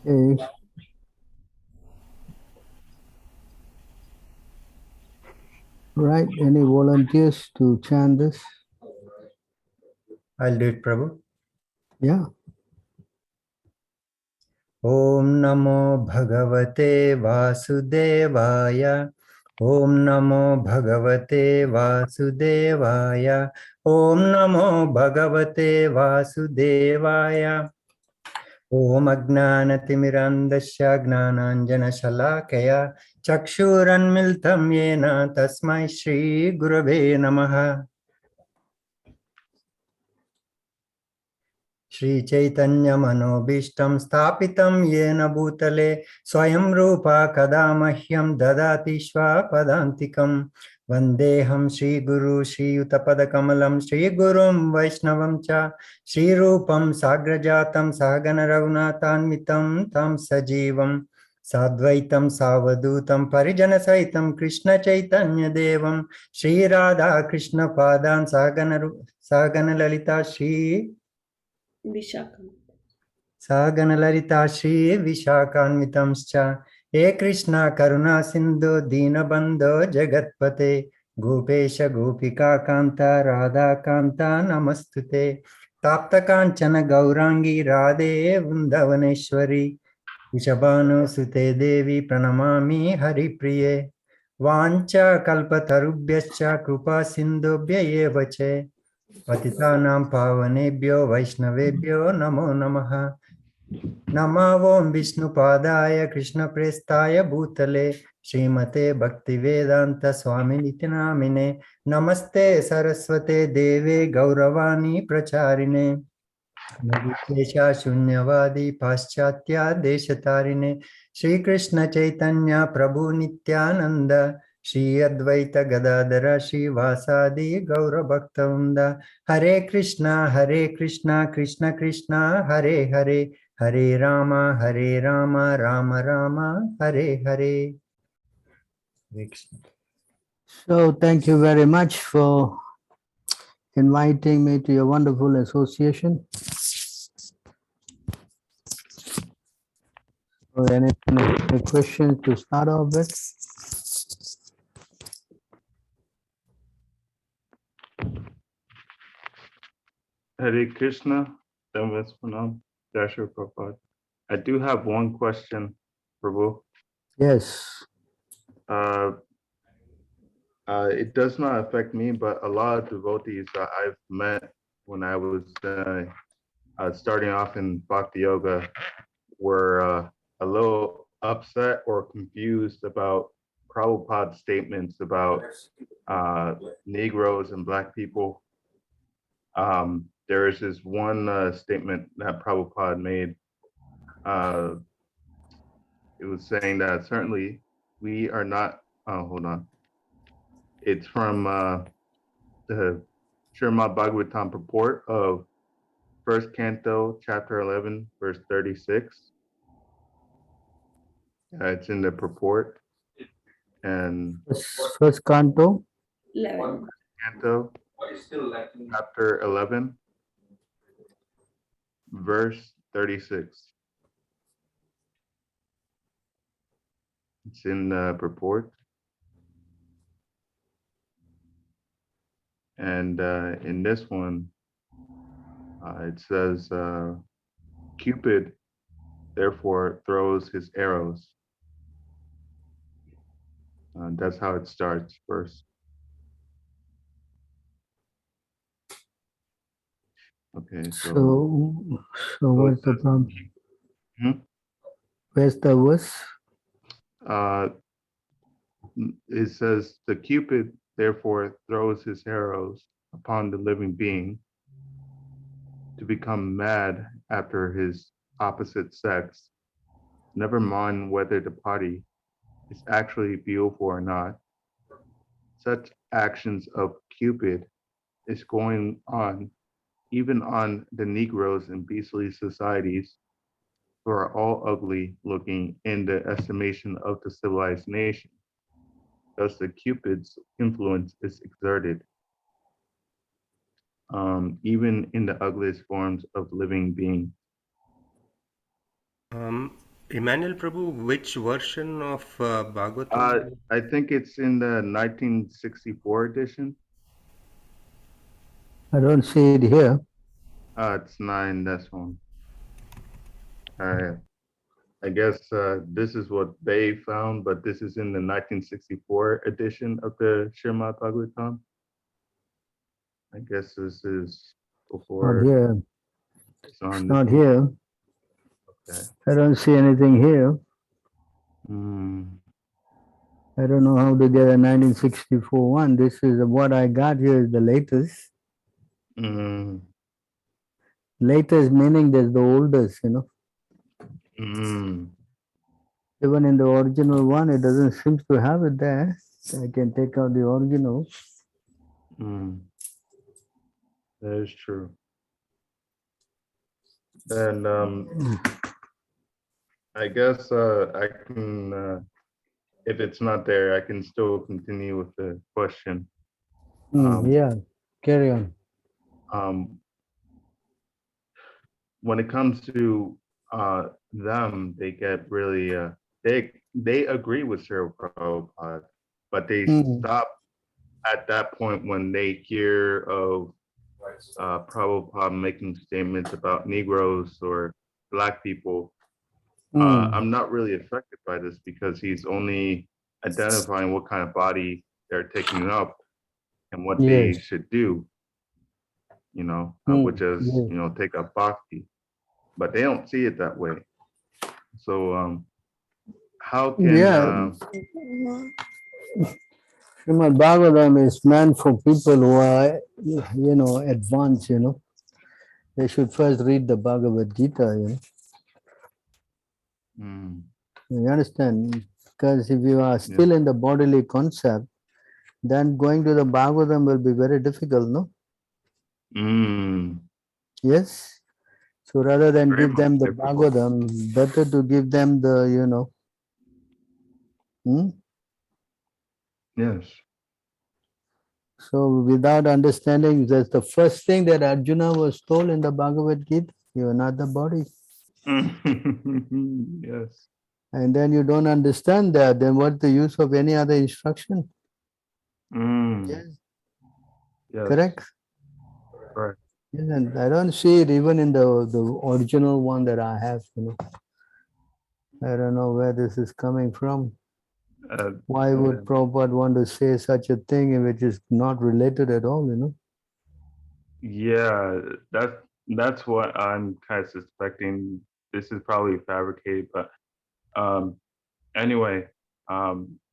Okay. Right. Any volunteers to chant this? I'll do it, Prabhu. Yeah. Om Namo Bhagavate Vasudevaya. Om Namo Bhagavate Vasudevaya. Om Namo Bhagavate Vasudevaya. Om Ajnanatimirandasya Gnananjana Shalakaya Chakshuranmiltam Yena Tasmai Shri Gurave Namaha. Shri Chaitanya Manobishtam Sthapitam Yena Bhutale Swayam Rupa Kadamahyam Dadati Shva Padantikam Vandeham Shri Guru Shri Utapada Kamalam Shri Gurum Vaishnavam Cha Shri Rupam Sagrajatam Sagana Raghunatanvitam Tam Sajivam Sadvaitam Savadutam Parijana Saitam Krishna Chaitanya Devam Shri Radha Krishna Padan Sagana Lalita Shri Sagana Lalita Shri Vishakhanvitamscha He Krishna Karuna Sindhu Dinabandho Jagatpate Gopesha Gopika Kanta Radha Kanta Namastute Tapta Kanchana Gaurangi Radhe Vrindavaneshwari Vishabhanu Sute Devi Pranamami Hari Priye Vancha Kalpatarubhyascha Krupa Sindhubhya Evache Patitanam Pavanebhyo Vaishnavebhyo Namo Namaha Namo Om Vishnu Padaya Krishna Prestaya Bhutale Srimate Bhaktivedanta Swami Nitinamine Namaste Saraswate Deve Gauravani Pracharine Nagitesha Shunyavadi Paschatya Deshatarine Shri Krishna Chaitanya Prabhu Nityananda Shri Advaita Gadadara Shri Vasadi Gaura Bhaktaunda Hare Krishna Krishna Krishna Hare Hare Hare Rama Rama Rama Hare Hare. So thank you very much for inviting me to your wonderful association. So any questions to start off with? Hare Krishna, Dhammaspanam, Dasha Prabhupada. I do have one question, Prabhu. Yes. It does not affect me, but a lot of devotees that I've met when I was starting off in Bhakti Yoga were a little upset or confused about Prabhupada's statements about Negroes and Black people. There is this one statement that Prabhupada made. It was saying that certainly we are not, hold on. It's from the Srimad Bhagavatam purport of First Canto, Chapter 11, verse 36. It's in the purport. And First canto. Canto, Chapter 11, verse 36. It's in the purport. And in this one, it says, Cupid therefore throws his arrows. That's how it starts first. Okay, So what's the problem? Where's the verse? It says, the Cupid therefore throws his arrows upon the living being to become mad after his opposite sex, never mind whether the party is actually beautiful or not. Such actions of Cupid is going on even on the Negroes in beastly societies, who are all ugly looking in the estimation of the civilized nation. Thus the Cupid's influence is exerted even in the ugliest forms of living beings. Emmanuel Prabhu, which version of Bhagavatam? I think it's in the 1964 edition. I don't see it here. It's 9, this one. I guess this is what they found, but this is in the 1964 edition of the Śrīmad Bhagavatam. I guess this is Not before here. it's on It's the not page. here. Okay. I don't see anything here. Mm. I don't know how to get a 1964 one. This is what I got here is the latest. Mm. Latest meaning there's the oldest, you know. Mm. Even in the original one, it doesn't seem to have it there. I can take out the original. Mm. That is true. And I guess I can, if it's not there, I can still continue with the question. Yeah, carry on. When it comes to them, they get really they agree with Cyril Prabhupada, but they stop at that point when they hear of Prabhupada making statements about Negroes or Black people. I'm not really affected by this because he's only identifying what kind of body they're taking up and what they Yes. should do, which is, Yes. take up bhakti. But they don't see it that way. So how can Yeah. Srimad Bhagavatam is meant for people who are, advanced, They should first read the Bhagavad Gita, You understand? Because if you are still in the bodily concept, then going to the Bhagavatam will be very difficult, no? Yes? So rather than Very give them the difficult. Bhagavatam, better to give them the, Yes. So without understanding, that's the first thing that Arjuna was told in the Bhagavad Gita, you are not the body. Yes. And then you don't understand that, then what's the use of any other instruction? Yes. Yes. Correct? Correct. Yes, and I don't see it even in the original one that I have, I don't know where this is coming from. Why would Prabhupada want to say such a thing which is not related at all, Yeah, that's what I'm kind of suspecting. This is probably fabricated, but anyway,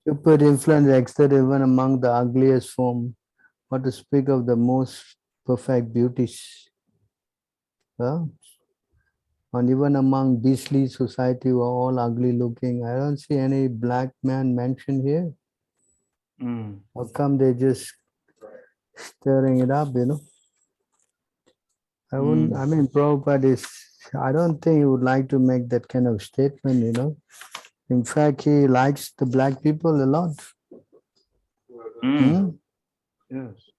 Stupid influence existed even among the ugliest form. What to speak of the most perfect beauties? Huh? And even among beastly society who are all ugly looking, I don't see any black man mentioned here. How come they just stirring it up, I mean, Prabhupada is, I don't think he would like to make that kind of statement, In fact, he likes the black people a lot. Yes.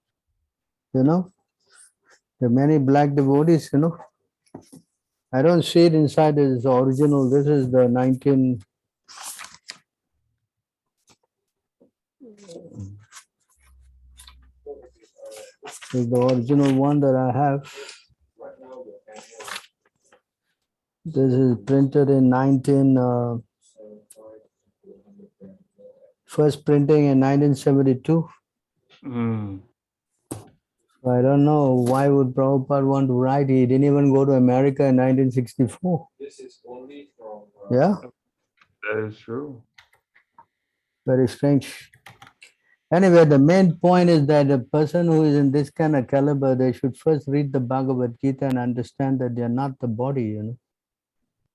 The many black devotees, I don't see it inside his original. This is the 19. This is the original one that I have. This is printed in 19. First printing in 1972. I don't know why would Prabhupada want to write. He didn't even go to America in 1964. This is only from. Yeah, That is true. very strange. Anyway, the main point is that a person who is in this kind of caliber, they should first read the Bhagavad Gita and understand that they are not the body,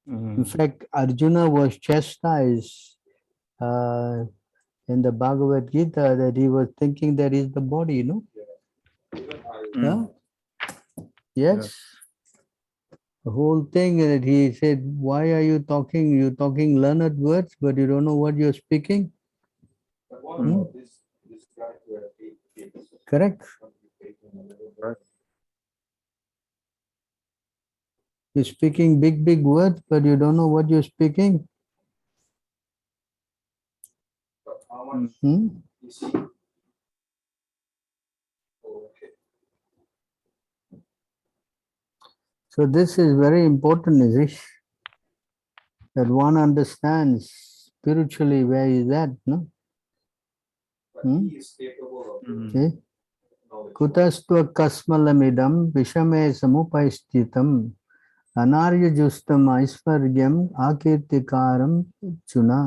In fact, Arjuna was chastised in the Bhagavad Gita that he was thinking that he's the body, Yeah? Yes. The whole thing that he said, why are you talking? You're talking learned words, but you don't know what you're speaking. But what about this guy who had 8 kids? Correct. You're speaking big words, but you don't know what you're speaking. much Hmm? is he? Oh, okay. So this is very important, is it? That one understands spiritually where is that, no? But Hmm? he is capable of Okay. knowledge. Kutastva kasmalamidam vishame samupaistitam anarya justam aisvaryam akirtikaram chuna.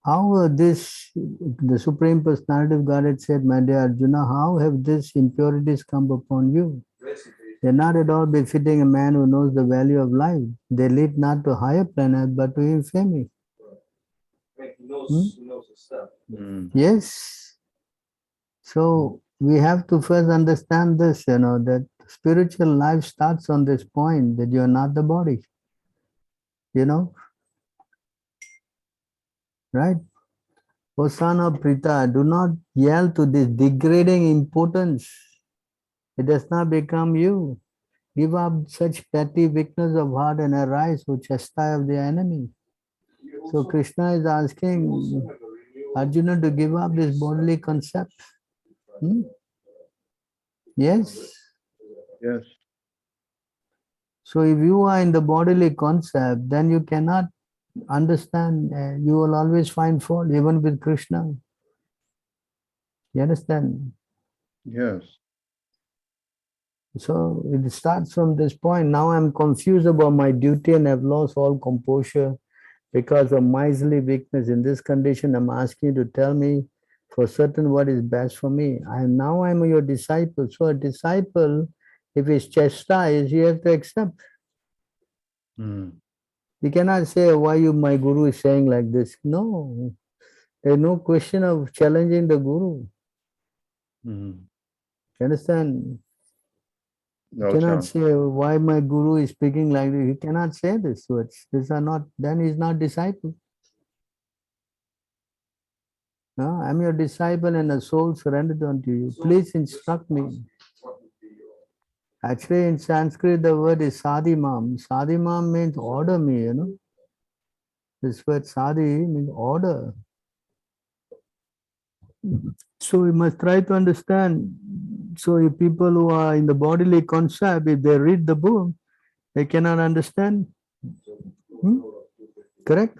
How the Supreme Personality of Godhead said, my dear Arjuna, how have these impurities come upon you? They're not at all befitting a man who knows the value of life. They lead not to higher planet, but to infamy. Right. He knows, Hmm? he knows his stuff. Yes. So we have to first understand this, that spiritual life starts on this point, that you're not the body. Right? O son of Prita, do not yell to this degrading importance. It does not become you. Give up such petty weakness of heart and arise to chastise the enemy. You So also, Krishna is you also asking have a renewal. Arjuna to give up this bodily concept. Hmm? Yes. Yes. So if you are in the bodily concept, then you cannot understand. You will always find fault, even with Krishna. You understand? Yes. So it starts from this point. Now I'm confused about my duty and have lost all composure because of miserly weakness. In this condition, I'm asking you to tell me for certain what is best for me. Now I'm your disciple. So a disciple, if he's chastised, you have to accept. You cannot say, why my guru is saying like this. No, there's no question of challenging the guru. You understand? You No cannot challenge. say, why my guru is speaking like this. He cannot say this words. These are not, then he's not disciple. No, I'm your disciple and a soul surrendered unto you. So, Please instruct me. what would be your Actually, in Sanskrit, the word is sadhimam. Sadhimam means order me, This word sadhi means order. So we must try to understand. So if people who are in the bodily concept, if they read the book, they cannot understand. Correct?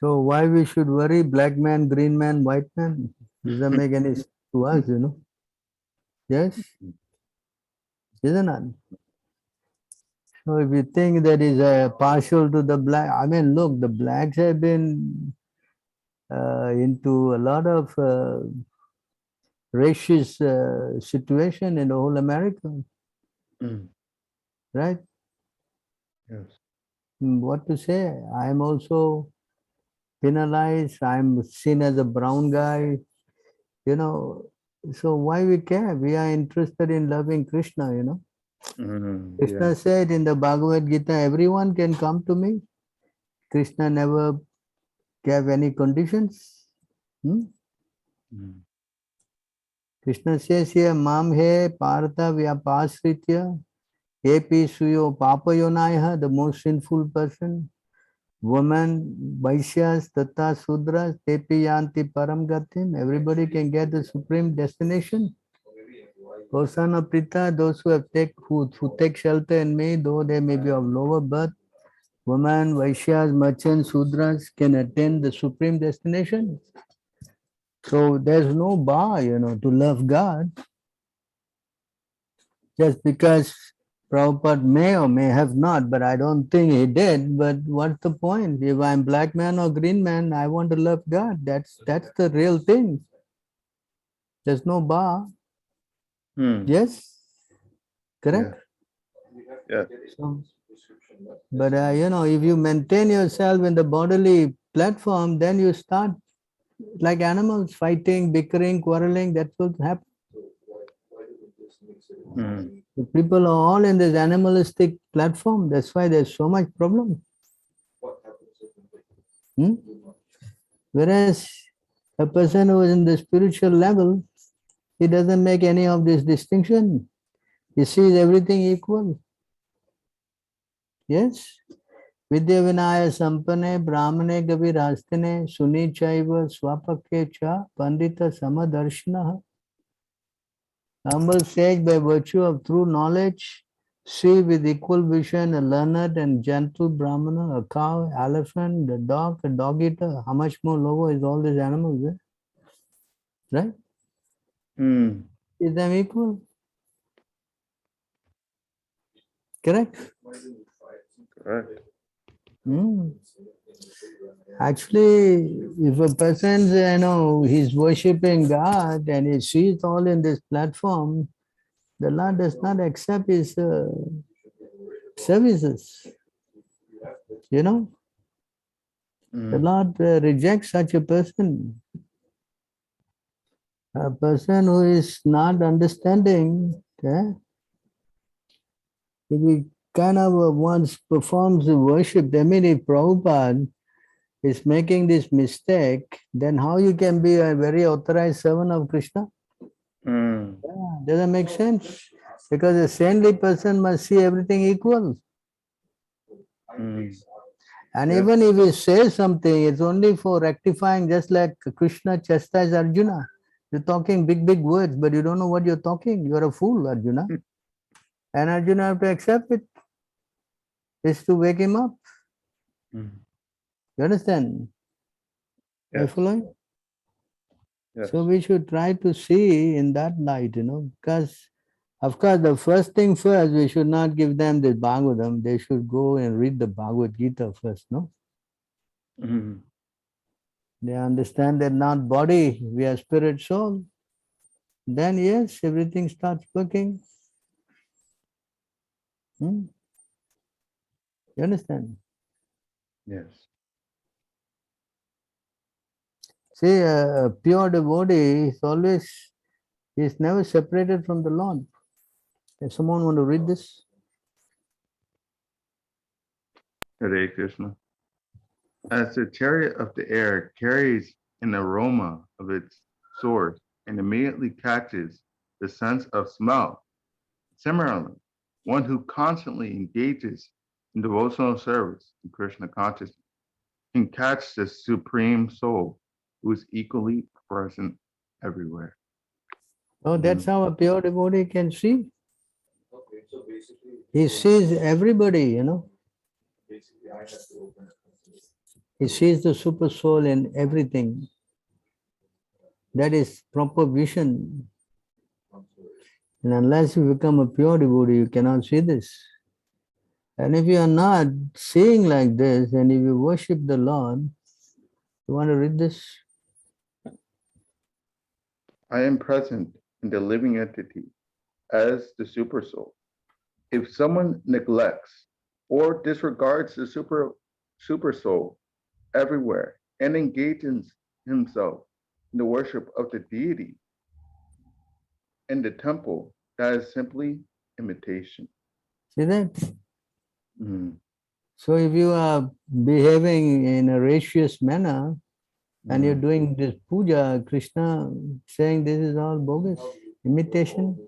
So why we should worry black man, green man, white man? Doesn't make any sense to us, Yes? Isn't it? So if you think that is partial to the black, I mean, look, the blacks have been into a lot of racist situation in the whole America, right? Yes. What to say? I am also penalized. I'm seen as a brown guy, So why we care? We are interested in loving Krishna, Krishna said in the Bhagavad Gita, everyone can come to me. Krishna never gave any conditions. Krishna says here, Mam he Partha Vyapasritya, Epi Suyo Papayonaya, the most sinful person. Woman, Vaishyas, Tata Sudras, Tepi Yanti Param Gatim. Everybody can get the supreme destination. O son of Prita, those who take shelter in me, though they may be of lower birth, women, Vaishyas, merchants, Sudras can attain the supreme destination. So there's no bar, to love God. Just because Prabhupada may or may have not, but I don't think he did. But what's the point? If I'm black man or green man, I want to love God. That's the real thing. There's no bar. Yes? Correct? Yeah. So, but if you maintain yourself in the bodily platform, then you start like animals, fighting, bickering, quarreling. That's what happens. The people are all in this animalistic platform. That's why there's so much problem. Whereas a person who is in the spiritual level, he doesn't make any of this distinction. He sees everything equal. Yes? Vidya Vinaya Sampane Brahmane Gavirastine Suni Chaiva Swapake Cha Pandita Samadarshana. Humble sage by virtue of true knowledge, see with equal vision a learned and gentle Brahmana, a cow, elephant, a dog, a dog eater. How much more lower is all these animals, eh? Right? Is them equal? Correct? Correct. Actually, if a person, he's worshipping God and he sees all in this platform, the Lord does not accept his services. The Lord rejects such a person. A person who is not understanding, if he kind of once performs the worship, I mean, if Prabhupada is making this mistake, then how you can be a very authorized servant of Krishna? Doesn't make sense. Because a saintly person must see everything equal. And even if he says something, it's only for rectifying, just like Krishna chastised Arjuna. You're talking big, big words, but you don't know what you're talking. You're a fool, Arjuna. And Arjuna have to accept it. It's to wake him up. You understand? Are you following? Yes. So we should try to see in that light, because of course the first thing first, we should not give them the Bhagavatam. They should go and read the Bhagavad Gita first, no? They understand that not body, we are spirit, soul. Then yes, everything starts working. You understand? Yes. See, a pure devotee is never separated from the Lord. If someone want to read this? Hare Krishna. As the chariot of the air carries an aroma of its source and immediately catches the sense of smell, similarly, one who constantly engages in devotional service in Krishna consciousness can catch the Supreme Soul, who is equally present everywhere. Oh, that's how a pure devotee can see. Okay, so basically, He sees everybody, basically I have to open it. He sees the super soul in everything. That is proper vision. And unless you become a pure devotee, you cannot see this. And if you are not seeing like this, and if you worship the Lord, you want to read this? I am present in the living entity as the super soul. If someone neglects or disregards the super soul everywhere and engages himself in the worship of the deity in the temple, that is simply imitation. See that? So if you are behaving in a righteous manner and you're doing this puja, Krishna saying this is all bogus, imitation.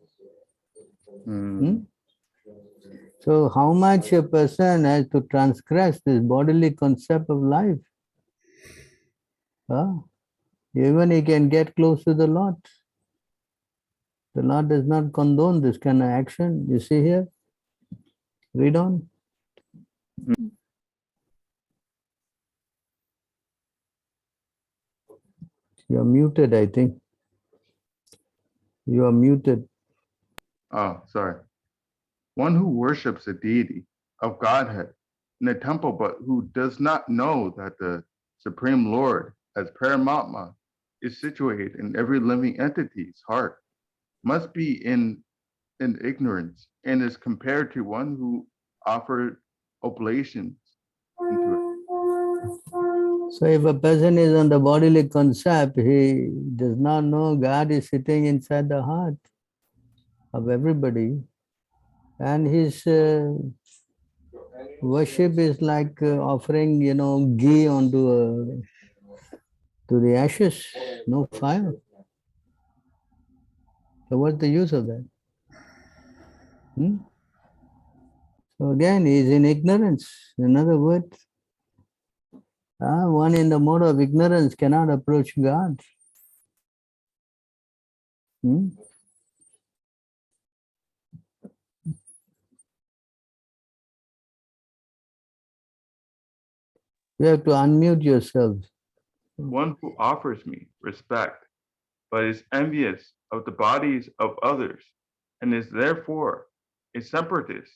So how much a person has to transgress this bodily concept of life? Even he can get close to the Lord. The Lord does not condone this kind of action. You see here? Read on. You are muted, I think. You are muted. Oh, sorry. One who worships a deity of Godhead in a temple, but who does not know that the Supreme Lord, as Paramatma, is situated in every living entity's heart, must be in ignorance and is compared to one who offered oblations into it. So if a person is on the bodily concept, he does not know God is sitting inside the heart of everybody. And his worship is like offering, ghee onto to the ashes, no fire. So what's the use of that? So again, he is in ignorance. In other words, one in the mode of ignorance cannot approach God. Hmm? You have to unmute yourself. One who offers me respect, but is envious of the bodies of others, and is therefore a separatist,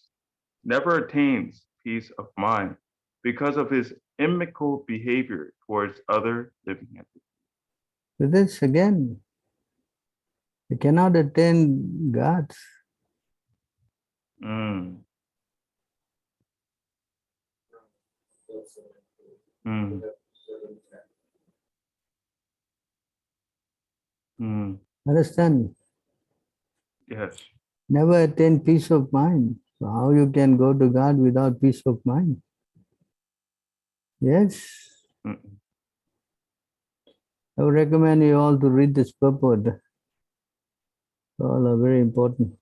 never attains peace of mind because of his inimical behavior towards other living entities. So this again, you cannot attain God. Mm. Mm. Mm. Understand? Yes. Never attain peace of mind. So how you can go to God without peace of mind? Yes. Mm. I would recommend you all to read this purport. All are very important.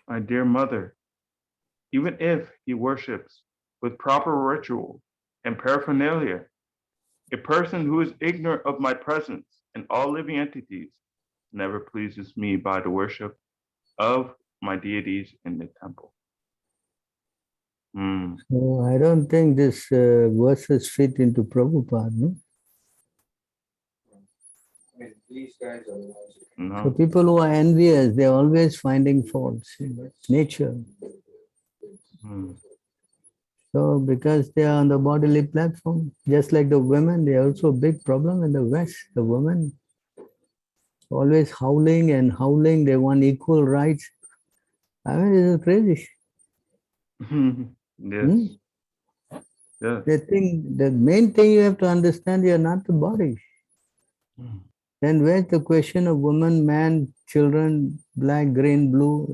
My dear mother, even if he worships with proper ritual and paraphernalia, a person who is ignorant of my presence and all living entities never pleases me by the worship of my deities in the temple. Mm. So I don't think this verses fit into Prabhupada. No? I mean, these guys are the ones who No. So people who are envious, they're always finding faults in nature. Mm. So because they are on the bodily platform, just like the women, they are also a big problem in the West. The women always howling and howling, they want equal rights. I mean, this is crazy. Yes. Hmm? Yes. The main thing you have to understand, you are not the body. Mm. Then where's the question of woman, man, children, black, green, blue?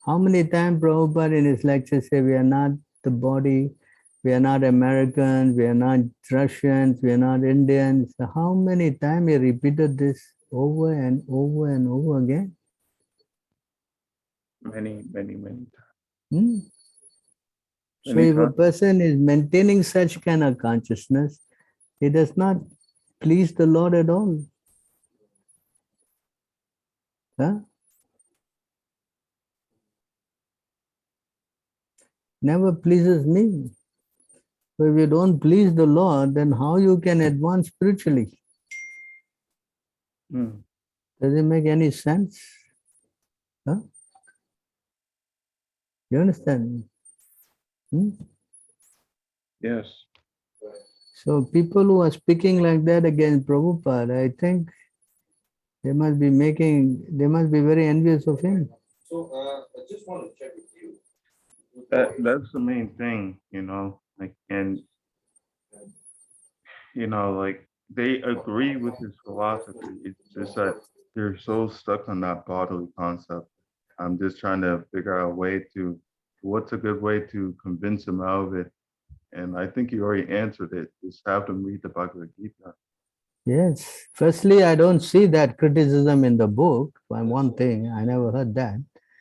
How many times Prabhupada in his lectures say we are not the body, we are not Americans, we are not Russians, we are not Indians. How many times he repeated this over and over and over again? Many, many, many times. Hmm? So Many if a times. person is maintaining such kind of consciousness, he does not please the Lord at all. Huh? Never pleases me. So if you don't please the Lord, then how you can advance spiritually? Mm. Does it make any sense? Huh? You understand? Hmm? Yes. So people who are speaking like that against Prabhupada, I think they must be very envious of him. So I just want to check with you. That's the main thing, like, and like they agree with his philosophy. It's just that they're so stuck on that bodily concept. I'm just trying to figure out a way to, what's a good way to convince him out of it. And I think you already answered it. Just have them read the Bhagavad Gita. Yes. Firstly, I don't see that criticism in the book. One thing, I never heard that.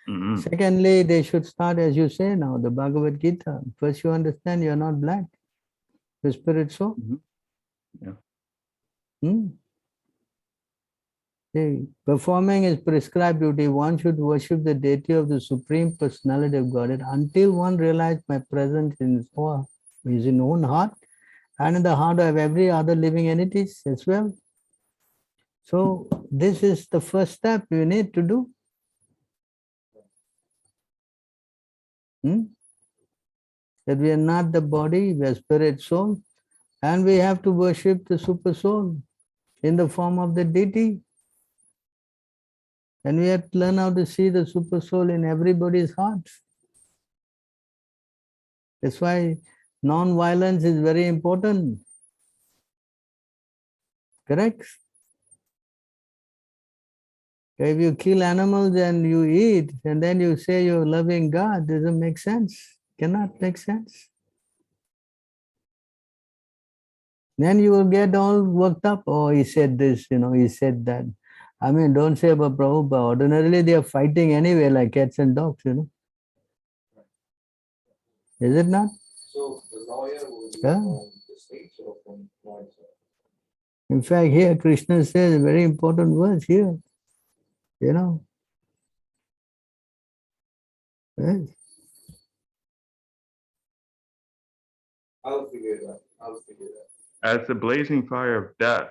Mm-hmm. Secondly, they should start, as you say now, the Bhagavad Gita. First, you understand you're not black, the spirit soul. Mm-hmm. Yeah. Hmm? See, performing his prescribed duty, one should worship the deity of the Supreme Personality of Godhead until one realizes my presence in his own heart and in the heart of every other living entities as well. So this is the first step you need to do. That we are not the body, we are spirit soul, and we have to worship the super soul in the form of the deity. And we have to learn how to see the super soul in everybody's heart. That's why non-violence is very important. Correct? If you kill animals and you eat, and then you say you're loving God, doesn't make sense. Cannot make sense. Then you will get all worked up. Oh, he said this, he said that. I mean, don't say about Prabhupada. Ordinarily, they are fighting anyway, like cats and dogs, you know. Is it not? So the lawyer will be Yeah. from the state or from Lord? In fact, here Krishna says a very important words here. You know. Yes. I'll figure it out. I'll figure it out. As the blazing fire of death,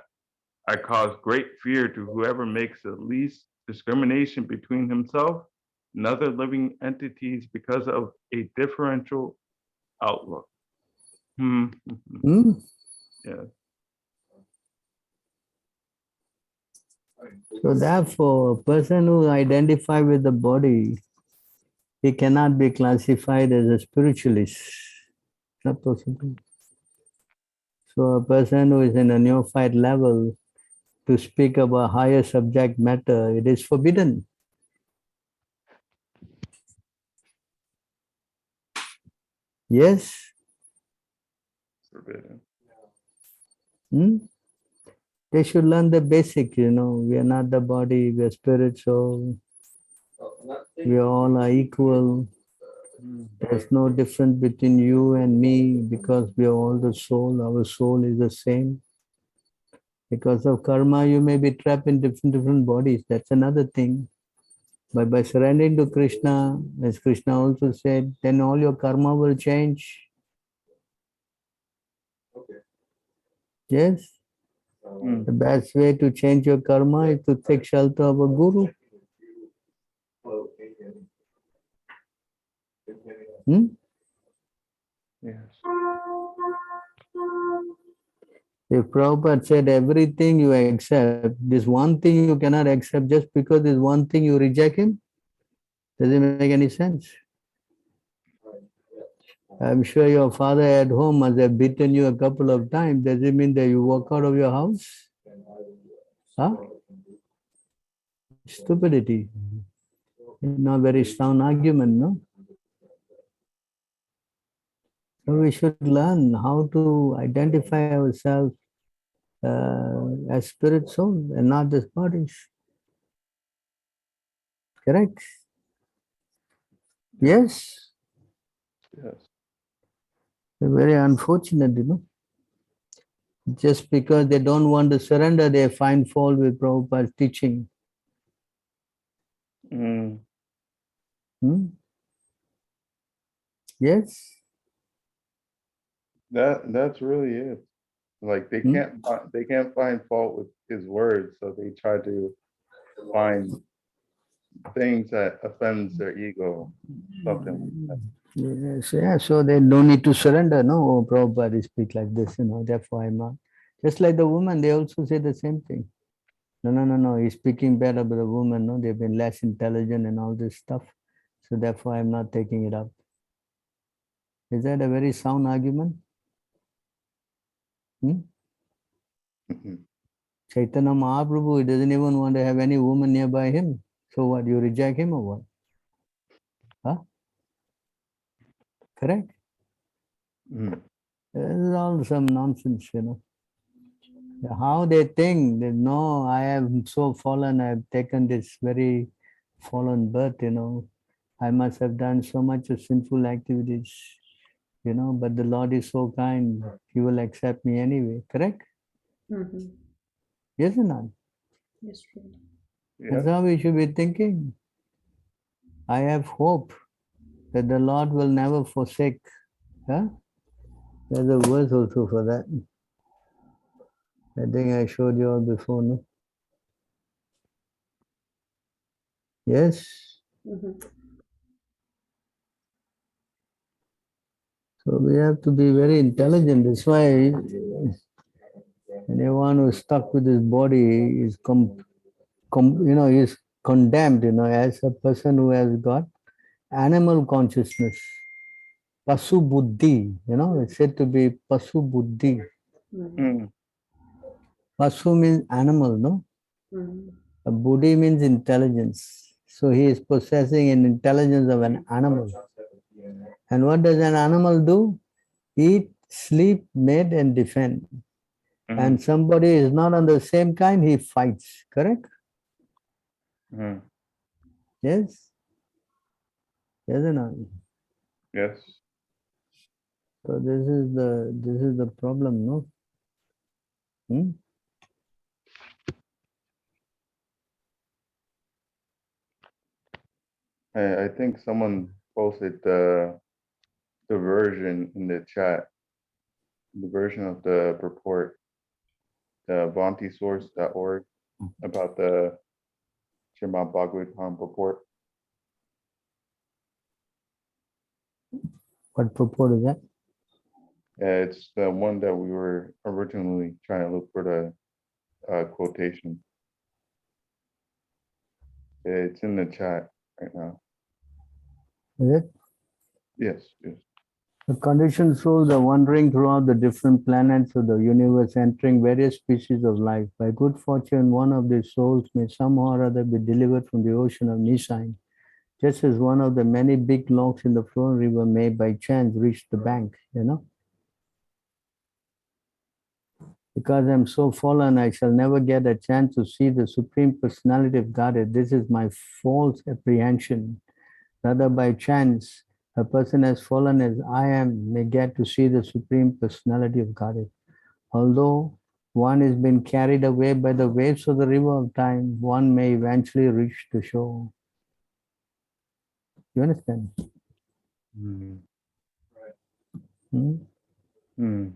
I cause great fear to whoever makes the least discrimination between himself and other living entities because of a differential outlook. Hmm? Yeah. So therefore, a person who identifies with the body, he cannot be classified as a spiritualist. It's not possible. So a person who is in a neophyte level, to speak about higher subject matter, it is forbidden. Yes? Forbidden. Hmm? They should learn the basic, you know. We are not the body, we are spirit, soul. We all are equal. There's no difference between you and me because we are all the soul. Our soul is the same. Because of karma, you may be trapped in different bodies. That's another thing. But by surrendering to Krishna, as Krishna also said, then all your karma will change. Okay. Yes? The best way to change your karma is to take shelter of a guru. Hmm? Yes. If Prabhupada said everything you accept, this one thing you cannot accept just because this one thing you reject him, does it make any sense? I'm sure your father at home must have beaten you a couple of times. Does it mean that you walk out of your house? Huh? Stupidity. Not very sound argument, no? So we should learn how to identify ourselves as spirit soul and not just bodies. Correct? Yes? Yes. Very unfortunate, you know. Just because they don't want to surrender, they find fault with Prabhupada's teaching. Mm. Hmm? Yes? That's really it. Like they can't find fault with his words, so they try to find things that offends their ego, something like that. Yes, yeah, so they don't need to surrender. No, oh, Prabhupada speak like this, you know, therefore I'm not. Just like the woman, they also say the same thing. No, he's speaking bad about the woman, no, they've been less intelligent and all this stuff. So therefore I'm not taking it up. Is that a very sound argument? Hmm? Mhm. Chaitanya Mahaprabhu, he doesn't even want to have any woman nearby him. So what, you reject him or what? Huh? Correct? Mm. This is all some nonsense, you know. How they think that no, I am so fallen, I have taken this very fallen birth, you know. I must have done so much of sinful activities, you know, but the Lord is so kind, He will accept me anyway. Correct? Mhm. Yes or not? Yes, true. That's Yeah. how we should be thinking. I have hope that the Lord will never forsake. Huh? There's a verse also for that. I think I showed you all before, no? Yes? Mhm. So we have to be very intelligent. That's why anyone who's stuck with his body is is condemned, you know, as a person who has got animal consciousness. Pasu buddhi, you know, it's said to be pasu buddhi. Mhm. Mm. Pasu means animal, no? Mhm. A buddhi means intelligence. So he is possessing an intelligence of an animal. And what does an animal do? Eat, sleep, mate, and defend. Mm. And somebody is not on the same kind, he fights, correct? Mhm. Yes? Yes or not? Yes. So this is the problem, no? Hmm? I think someone posted the version in the chat, the version of the report, the bontisource.org about the Srimad Bhagavatam report. What purport is that? It's the one that we were originally trying to look for the quotation. It's in the chat right now. Is it? Yes, yes. The conditioned souls are wandering throughout the different planets of the universe, entering various species of life. By good fortune, one of these souls may somehow or other be delivered from the ocean of Nisai, just as one of the many big logs in the flowing river may by chance reach the bank, you know. Because I'm so fallen, I shall never get a chance to see the Supreme Personality of Godhead. This is my false apprehension. Rather, by chance, a person as fallen as I am may get to see the Supreme Personality of Godhead. Although one is being carried away by the waves of the river of time, one may eventually reach the shore. You understand? Mm. Hmm? Mm.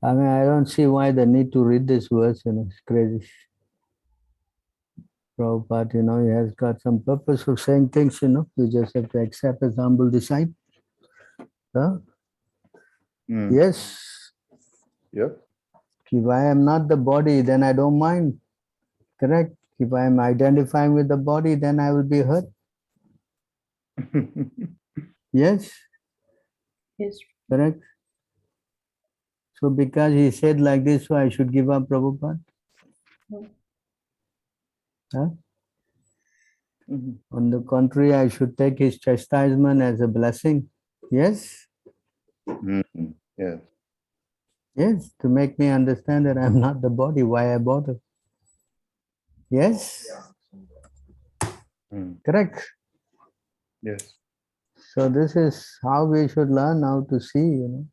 I mean, I don't see why the need to read this verse, you know, it's crazy. Prabhupada, you know, he has got some purpose of saying things, you know, you just have to accept as humble disciple. Huh? Mm. Yes, Yep. if I am not the body, then I don't mind. Correct? If I am identifying with the body, then I will be hurt. Yes, Yes. correct. So because he said like this, so I should give up Prabhupada? No. Huh? Mhm. On the contrary, I should take his chastisement as a blessing. Yes, Mhm. Yes. yes, to make me understand that I'm not the body, why I bother. Yes, Mm. correct. Yes. So this is how we should learn how to see, you know.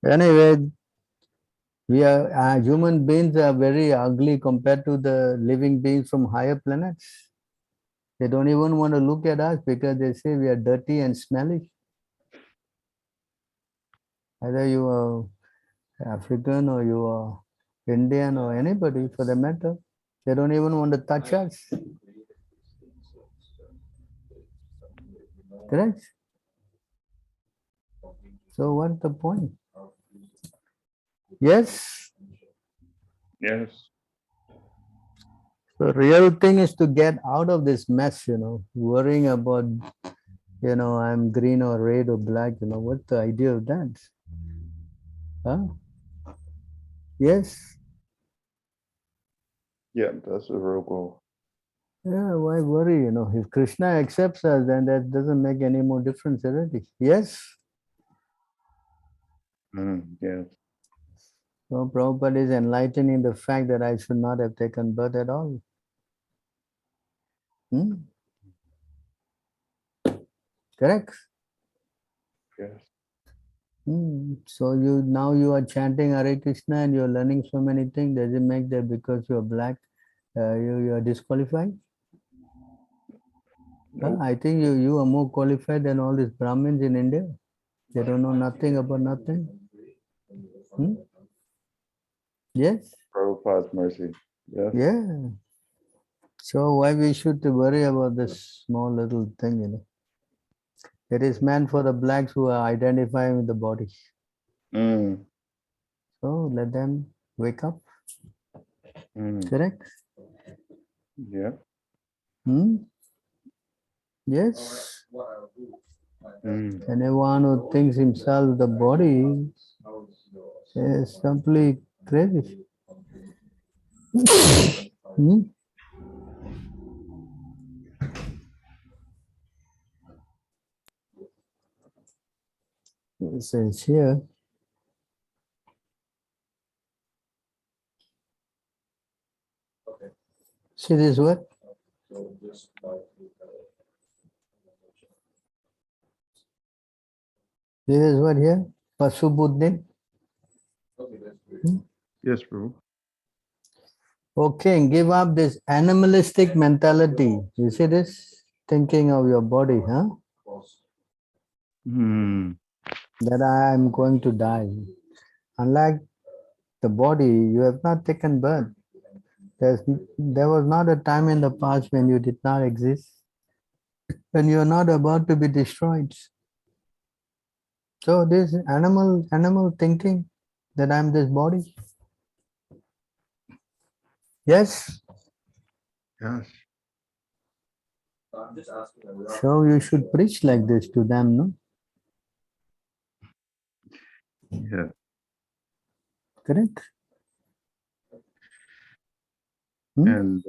Anyway, we are human beings are very ugly compared to the living beings from higher planets. They don't even want to look at us because they say we are dirty and smelly. Either you are African or you are Indian or anybody for the matter. They don't even want to touch us. Correct? So what's the point? Yes. Yes. The real thing is to get out of this mess, you know, worrying about, you know, I'm green or red or black, you know, what's the idea of that? Huh? Yes. Yeah, that's a real goal. Yeah, why worry, you know, if Krishna accepts us, then that doesn't make any more difference already. Yes. Yes. So Prabhupada is enlightening the fact that I should not have taken birth at all. Hmm? Correct? Yes. So now you are chanting Hare Krishna and you're learning so many things. Does it make that because you're black, you are disqualified? Nope. I think you are more qualified than all these Brahmins in India. They don't know nothing about nothing. Hmm? Yes? Prabhupada's mercy. Yes. Yeah. So why we should worry about this small little thing, you know? It is meant for the blacks who are identifying with the body. Mm. So let them wake up. Mm. Correct? Yeah. Hmm? Yes. Mm. Anyone who thinks himself the body is simply crazy. Hmm? It says here, See this word? So just by This is what here? Pasu Buddhin. okay, that's great. Yes, Prabhu. Okay, give up this animalistic mentality. You see this? Thinking of your body, huh? False. Hmm. That I am going to die. Unlike the body, you have not taken birth. There was not a time in the past when you did not exist, when you are not about to be destroyed. So this animal thinking that I am this body. Yes. Yes. I'm just asking. Without So you should preach like this to them, no? Yeah. Correct? Hmm? And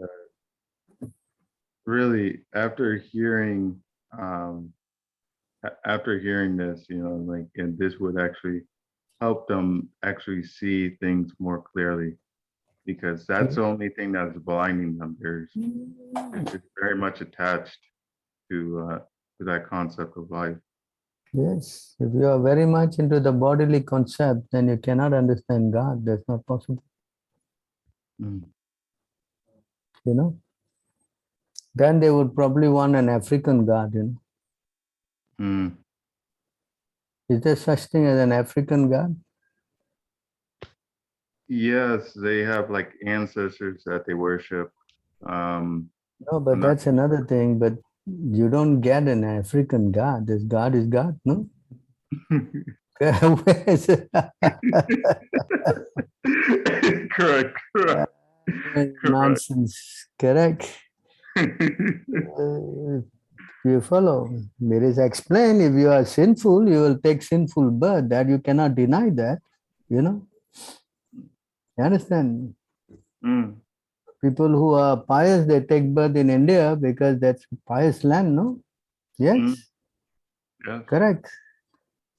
really, after hearing this, like, and this would actually help them actually see things more clearly, because that's the only thing that's blinding them. It's very much attached to that concept of life. Yes. If you are very much into the bodily concept, then you cannot understand God. That's not possible. Mm. You know? Then they would probably want an African God, Mm. Is there such thing as an African God? Yes, they have like ancestors that they worship. No, but I'm not- that's another thing. But you don't get an African God. This God is God, no? Where is it? Correct. Nonsense. Correct. You follow. There is explain, if you are sinful, you will take sinful birth. That you cannot deny that. You understand? Mm. People who are pious, they take birth in India because that's pious land, no? Yes, Mm. Yes. correct.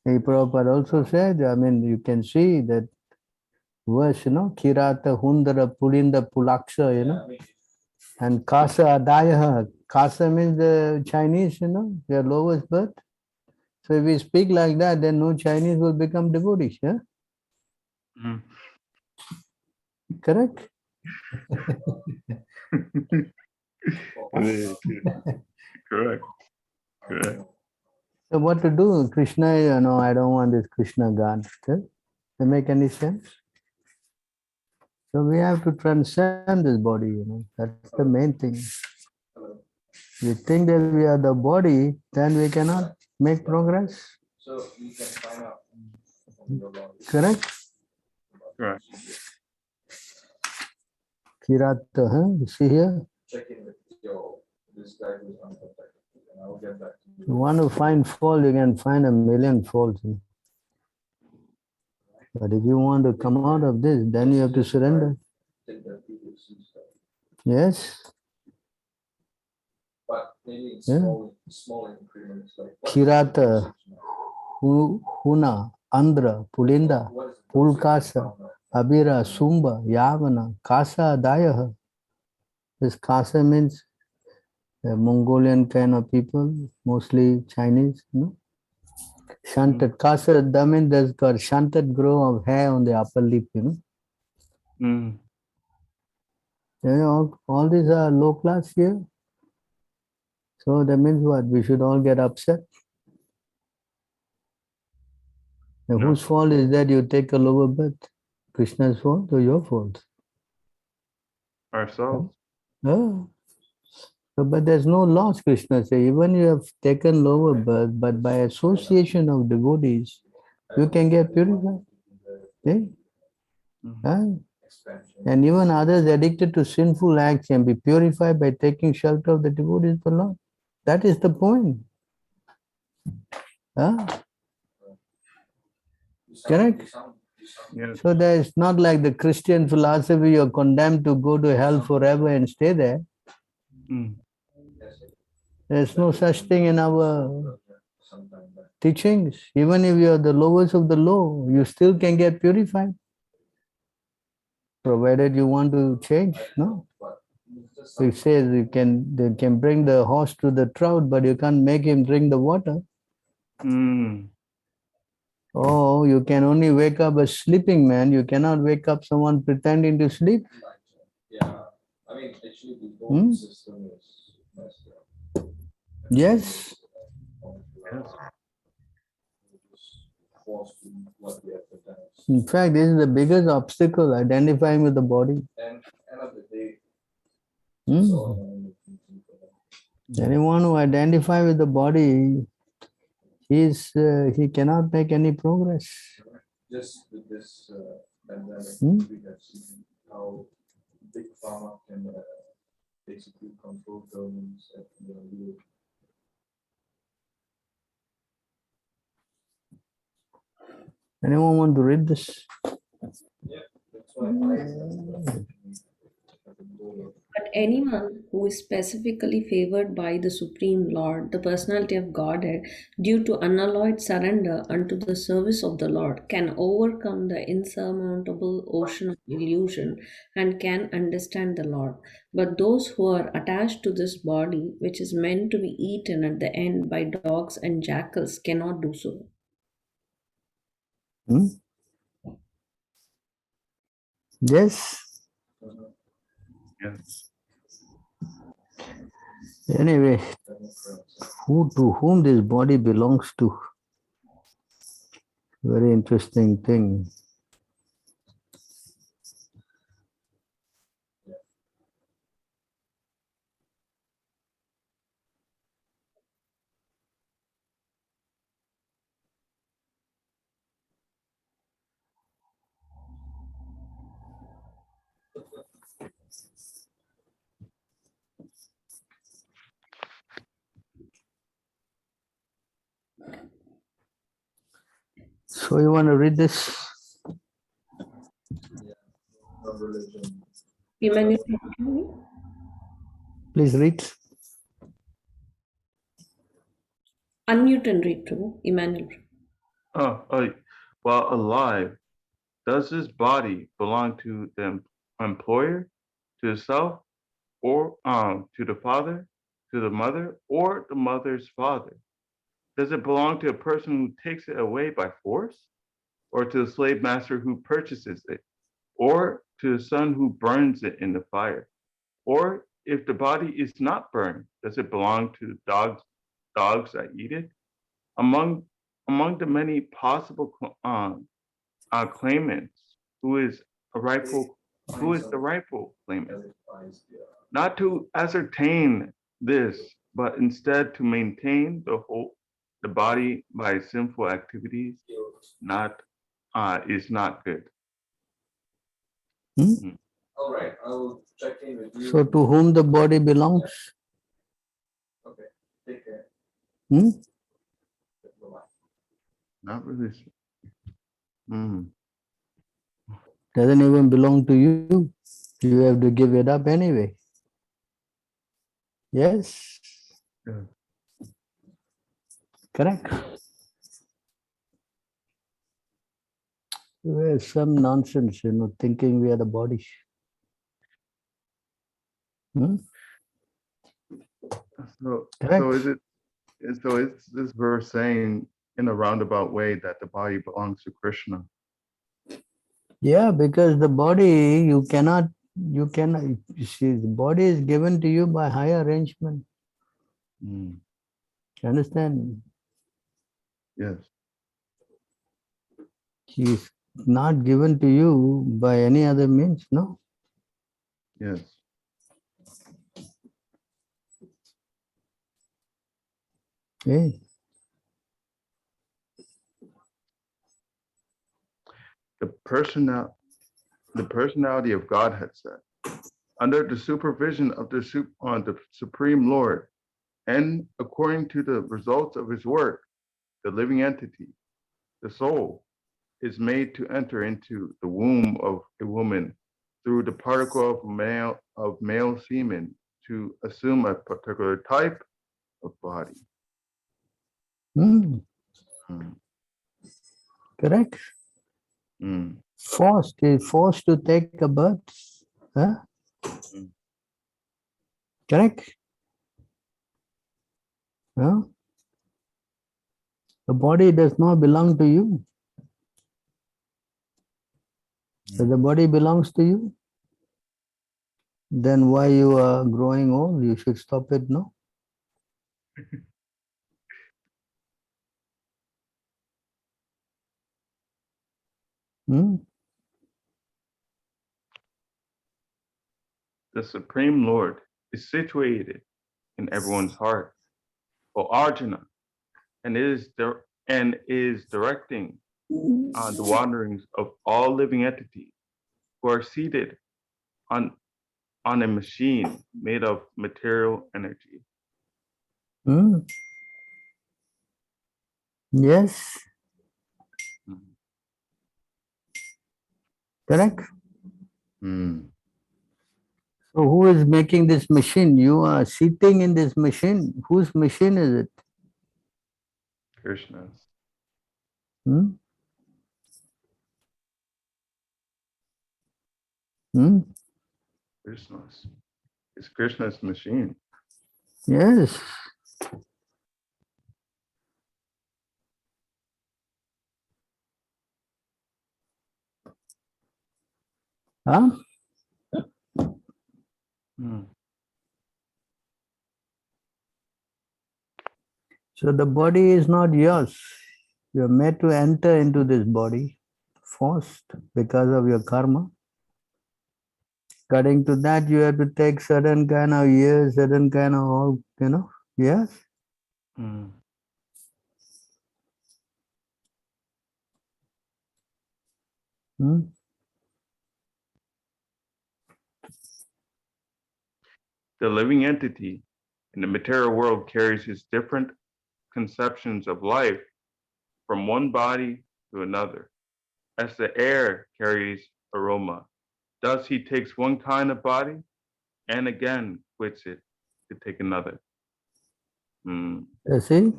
Prabhupada also said, I mean, you can see that verse, Kirata Hundara Pulinda Pulaksha, and Kasa Adayaha. Kasa means the Chinese, their lowest birth. So if we speak like that, then no Chinese will become devotees, yeah? Mm. Correct? Correct. Correct. So what to do? Krishna, I don't want this Krishna God. Does it make any sense? So we have to transcend this body, That's the main thing. We think that we are the body, then we cannot make progress. So you can find out from your body. Correct? Correct. Kirata, you see here? Check in with this guy who's unprotected, and I'll get back to you. You want to find fault, you can find a million faults. But if you want to come out of this, then you have to surrender. Take that people see stuff. Yes? But maybe in Yeah. small increments, like Kirata, Huna, Andhra, Pulinda, what is the Pulkasa, Abira, Sumba, Yavana, Kasa, Dayaha. This Kasa means the Mongolian kind of people, mostly Chinese, Shantat. Kasa, that means there's got shantat grow of hair on the upper lip, Mm. All these are low class here. So that means what? We should all get upset. Now, Yeah. whose fault is that you take a lower birth? Krishna's fault or your fault? Ourselves. Oh. So, but there's no loss, Krishna says. Even you have taken lower birth, but by association of devotees, you can get purified. Okay? expansion? And even others addicted to sinful acts can be purified by taking shelter of the devotees of the Lord. That is the point. Huh? Correct? Yes. So there is not like the Christian philosophy, you're condemned to go to hell forever and stay there. Mm. There's no such thing in our teachings. Even if you're the lowest of the low, you still can get purified. Provided you want to change, no? He says they can bring the horse to the trough, but you can't make him drink the water. Oh, you can only wake up a sleeping man. You cannot wake up someone pretending to sleep. Yeah, I mean, actually, the whole system is messed up. Yes. Forced to what we have done. In fact, this is the biggest obstacle, identifying with the body. And end of the day, Hmm. it's all about the Anyone who identifies with the body, he cannot make any progress. just with this pandemic, we have seen how big pharma can basically control governments at the level. Anyone want to read this? Yeah, that's why I But anyone who is specifically favored by the Supreme Lord, the personality of Godhead, due to unalloyed surrender unto the service of the Lord, can overcome the insurmountable ocean of illusion and can understand the Lord. But those who are attached to this body, which is meant to be eaten at the end by dogs and jackals, cannot do so. Hmm? Yes. Yes. Anyway, to whom this body belongs to? Very interesting thing. So you want to read this? religion. Emmanuel, Please read. unmute and read, Prabhu. Emmanuel. While alive, does this body belong to the employer, to the self, or to the father, to the mother, or the mother's father? Does it belong to a person who takes it away by force, or to the slave master who purchases it, or to the son who burns it in the fire? Or if the body is not burned, does it belong to the dogs that eat it? Among the many possible claimants, who is the rightful claimant? Not to ascertain this, but instead to maintain the body by sinful activities, is not good. All right, I'll check in with you. So to whom the body belongs? Okay, take care. Bye-bye. Not really. Doesn't even belong to you. You have to give it up anyway. Yes. Yeah. Correct. There's some nonsense, thinking we are the body. So is this verse saying in a roundabout way that the body belongs to Krishna? Yeah, because the body, you see, the body is given to you by higher arrangement. You understand? Yes. He is not given to you by any other means, no? Yes. Okay. The personality of Godhead said, under the supervision of the Supreme Lord, and according to the results of his work, the living entity, the soul, is made to enter into the womb of a woman through the particle of male semen to assume a particular type of body. Correct. Forced to take a birth. Huh? Correct? Huh? The body does not belong to you. If the body belongs to you, then why you are growing old? You should stop it, no? Hmm? The Supreme Lord is situated in everyone's heart, O Arjuna, and is directing the wanderings of all living entities who are seated on a machine made of material energy. Hmm? Yes, correct? Mm. So who is making this machine? You are sitting in this machine. Whose machine is it? Krishna's. Hmm? Hmm? Krishna's. It's Krishna's machine. Yes. Huh? Mm. So the body is not yours. You are made to enter into this body forced because of your karma. According to that, you have to take certain kind of years, certain kind of all, yes. Mm. Hmm? The living entity in the material world carries his different conceptions of life from one body to another. As the air carries aroma, thus he takes one kind of body and again quits it to take another. Mm. You see?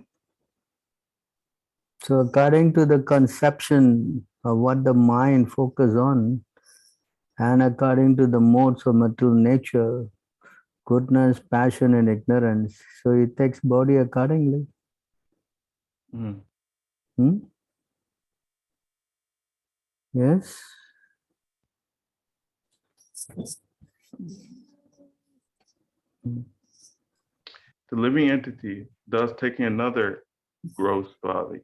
So according to the conception of what the mind focus on, and according to the modes of material nature, goodness, passion, and ignorance, so it takes body accordingly. Mm. Hmm? Yes. The living entity, thus taking another gross body,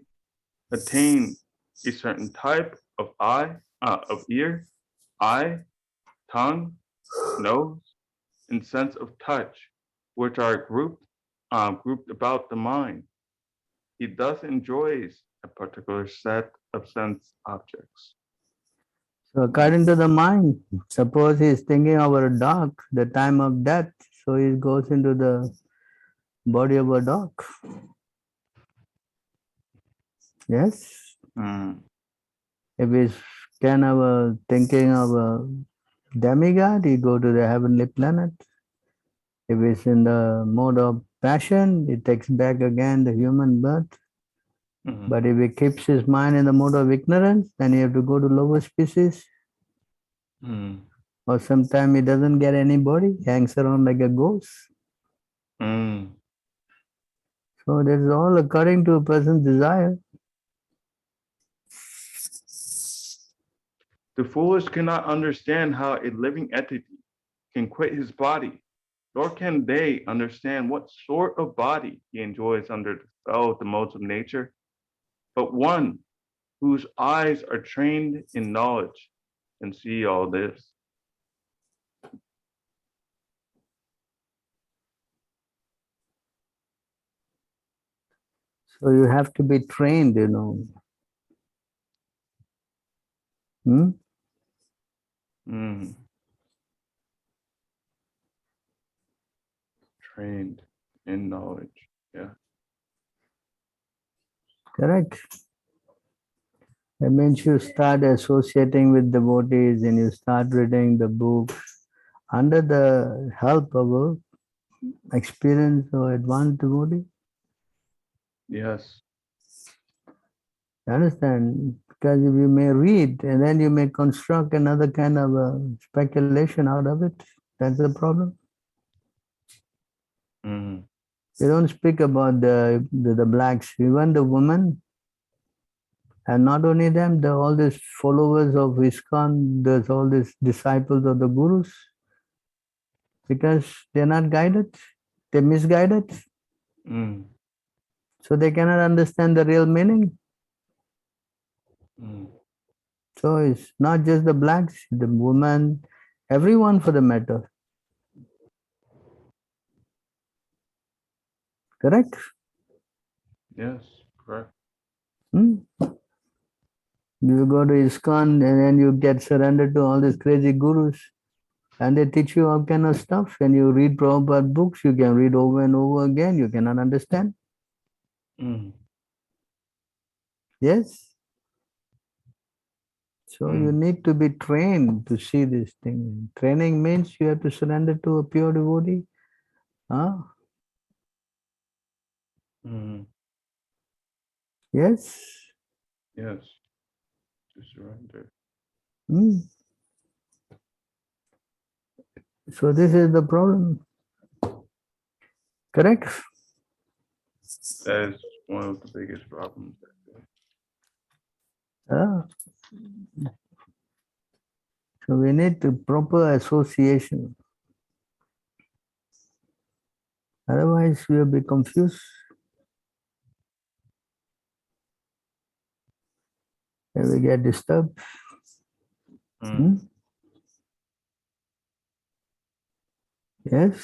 attain a certain type of ear, eye, tongue, nose, and sense of touch, which are grouped about the mind. He thus enjoys a particular set of sense objects. So according to the mind, suppose he is thinking of a dog, the time of death, so he goes into the body of a dog. Yes. Mm. If he's kind of thinking of a demigod, he go to the heavenly planet. If he's in the mode of passion, he takes back again the human birth. Mm. But if he keeps his mind in the mode of ignorance, then he have to go to lower species. Mm. Or sometime he doesn't get any body, hangs around like a ghost. Mm. So that is all according to a person's desire. The foolish cannot understand how a living entity can quit his body, nor can they understand what sort of body he enjoys under the spell of the modes of nature. But one whose eyes are trained in knowledge can see all this. So you have to be trained, Hmm? Mm. Trained in knowledge. Yeah. Correct. That means you start associating with devotees and you start reading the books under the help of a experienced or advanced devotee. Yes. You understand? Because you may read and then you may construct another kind of speculation out of it. That's the problem. They don't speak about the blacks, even the women. And not only them, all these followers of ISKCON, there's all these disciples of the gurus, because they're not guided, they're misguided. Mm. So they cannot understand the real meaning. Mm. So it's not just the blacks, the women, everyone for the matter. Correct? Yes, correct. You go to ISKCON and then you get surrendered to all these crazy gurus, and they teach you all kind of stuff. And you read Prabhupada books, you can read over and over again, you cannot understand. Mm. Yes? So you need to be trained to see this thing. Training means you have to surrender to a pure devotee. Huh? Mm. Yes? Yes, to surrender. So this is the problem. Correct? That is one of the biggest problems. So we need to proper association. Otherwise we will be confused. And we get disturbed. Yes?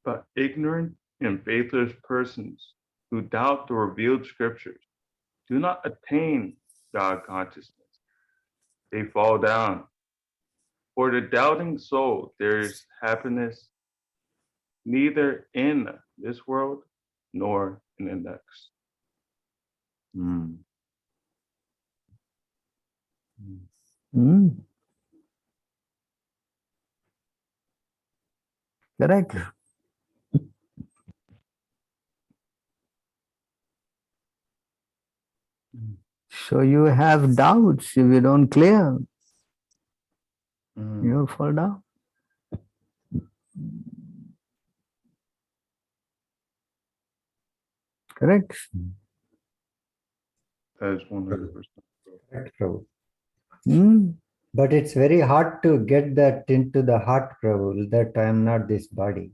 But ignorant and faithless persons who doubt the revealed scriptures do not attain God consciousness. They fall down. For the doubting soul, there is happiness neither in this world nor in the next. Correct. So you have doubts. If you don't clear, you fall down. Correct? That is 100%. Correct, Prabhu. But it's very hard to get that into the heart, Prabhu, that I am not this body.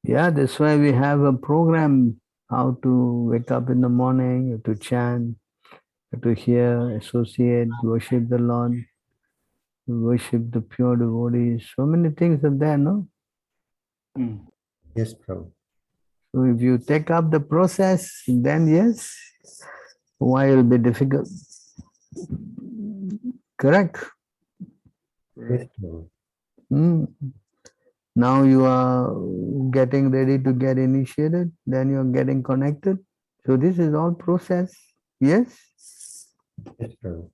Yeah, that's why we have a program how to wake up in the morning, to chant, to hear, associate, worship the Lord, worship the pure devotees. So many things are there, no? Yes, Prabhu. So if you take up the process, then yes, why it will be difficult? Correct? Yes, Prabhu. Now you are getting ready to get initiated, then you are getting connected. So this is all process. Yes? Yes, Prabhu.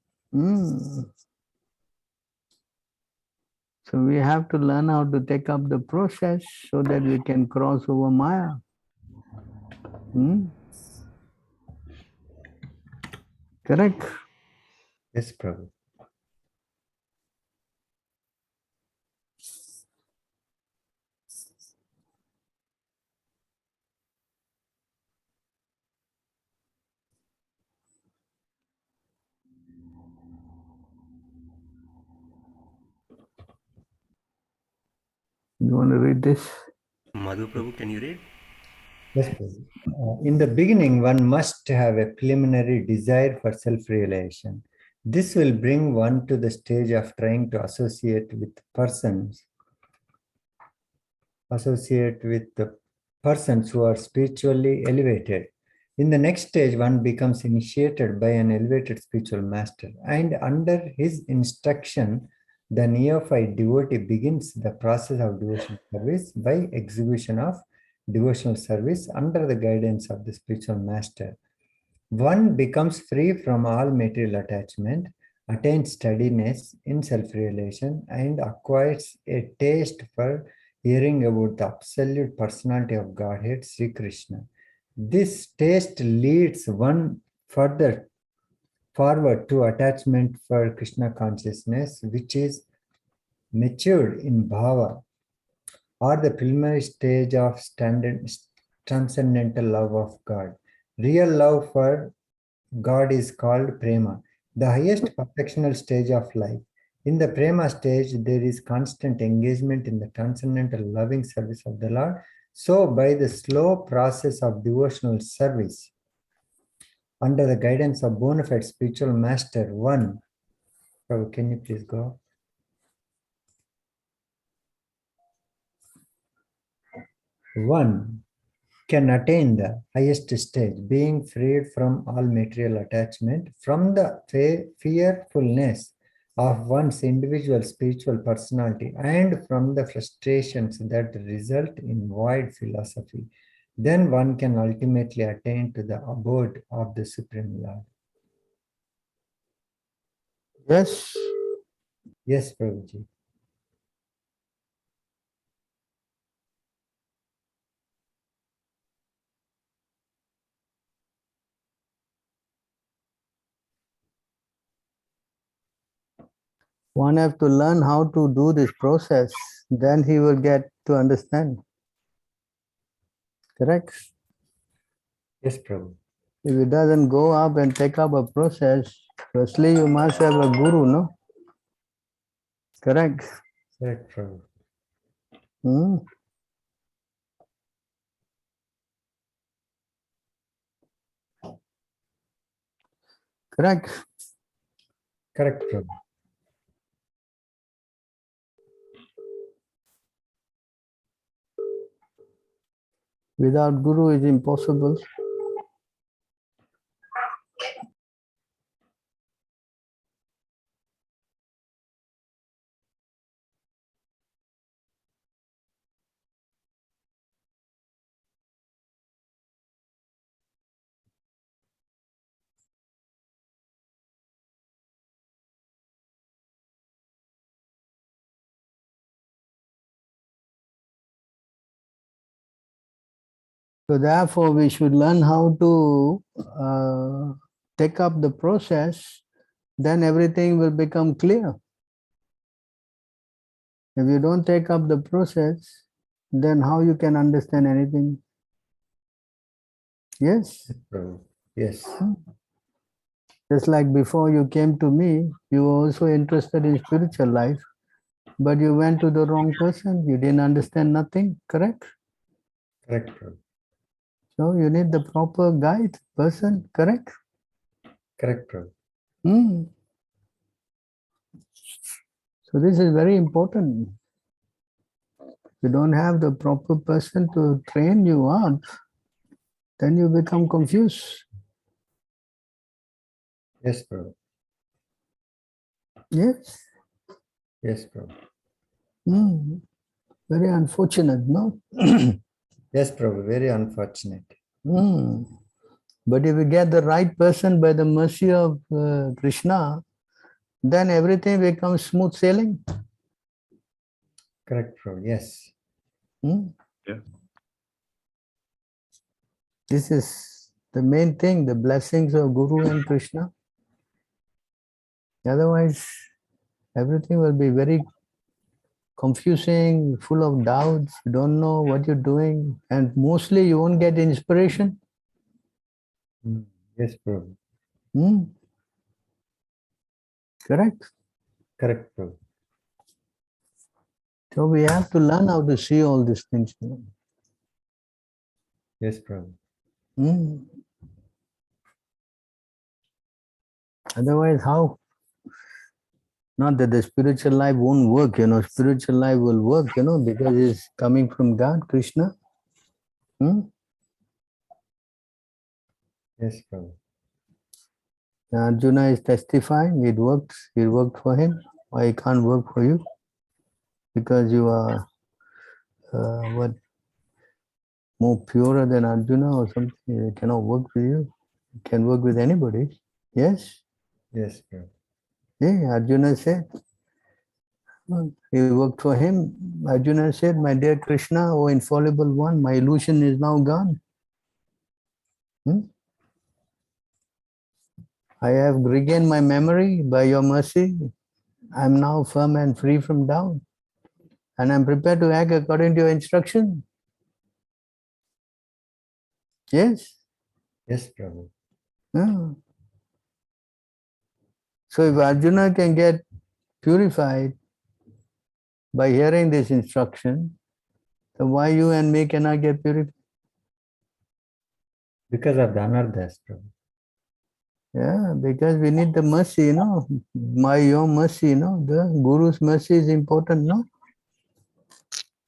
So we have to learn how to take up the process so that we can cross over Maya. Correct? Yes, Prabhu. You want to read this? Madhu Prabhu, can you read? Yes, Prabhu. In the beginning, one must have a preliminary desire for self-realization. This will bring one to the stage of trying to associate with the persons who are spiritually elevated. In the next stage, one becomes initiated by an elevated spiritual master, and under his instruction, the neophyte devotee begins the process of devotional service by execution of devotional service under the guidance of the spiritual master. One becomes free from all material attachment, attains steadiness in self-realization, and acquires a taste for hearing about the absolute personality of Godhead, Sri Krishna. This taste leads one further forward to attachment for Krishna consciousness, which is matured in bhava, or the preliminary stage of transcendental love of God. Real love for God is called prema, the highest perfectional stage of life. In the prema stage, there is constant engagement in the transcendental loving service of the Lord. So, by the slow process of devotional service, under the guidance of bona fide spiritual master, one, Prabhu, can you please go? One can attain the highest stage, being freed from all material attachment, from the fearfulness of one's individual spiritual personality, and from the frustrations that result in void philosophy. Then one can ultimately attain to the abode of the Supreme Lord. Yes. Yes, Prabhuji. One have to learn how to do this process, then he will get to understand. Correct? Yes, Prabhu. If it doesn't go up and take up a process, firstly you must have a guru, no? Correct? Correct, Prabhu. Hmm? Correct? Correct, Prabhu. Without guru is impossible. So therefore, we should learn how to take up the process, then everything will become clear. If you don't take up the process, then how you can understand anything? Yes? Prabhu. Yes. Just like before you came to me, you were also interested in spiritual life, but you went to the wrong person. You didn't understand nothing, correct? Correct, Prabhu. So you need the proper guide person, correct? Correct, Prabhu. So this is very important. You don't have the proper person to train you up, then you become confused. Yes, Prabhu. Yes. Yes, Prabhu. Very unfortunate, no? Yes, Prabhu. Very unfortunate. But if you get the right person by the mercy of Krishna, then everything becomes smooth sailing. Correct, Prabhu. Yes. Yeah. This is the main thing, the blessings of Guru and Krishna. Otherwise, everything will be very confusing, full of doubts. You don't know what you're doing, and mostly you won't get inspiration. Yes, Prabhu. Correct? Correct, Prabhu. So we have to learn how to see all these things. Yes, Prabhu. Otherwise, how? Not that the spiritual life won't work, spiritual life will work, because it's coming from God, Krishna. Yes, Prabhu. Arjuna is testifying, it worked for him. Why it can't work for you? Because you are more purer than Arjuna or something. It cannot work with you. It can work with anybody. Yes? Yes, Prabhu. Yeah, Arjuna said, He worked for him. Arjuna said, my dear Krishna, O infallible one, my illusion is now gone. I have regained my memory by your mercy. I am now firm and free from doubt. And I am prepared to act according to your instruction. Yes? Yes, Prabhu. Yeah. So if Arjuna can get purified by hearing this instruction, then why you and me cannot get purified? Because of the anarthas, Prabhu. Yeah, because we need the mercy, by your mercy, the Guru's mercy is important, no?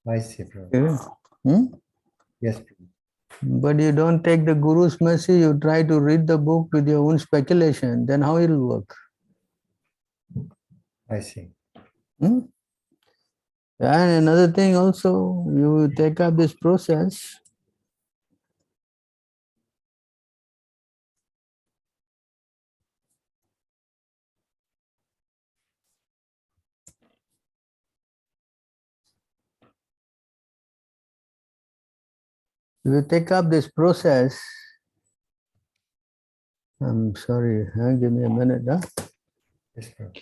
I see, Prabhu. Yeah. Hmm? Yes, Prabhu. But you don't take the Guru's mercy, you try to read the book with your own speculation, then how it will work? I see. Hmm? And another thing also, you take up this process. You take up this process. I'm sorry, give me a minute. Yes, Prabhu.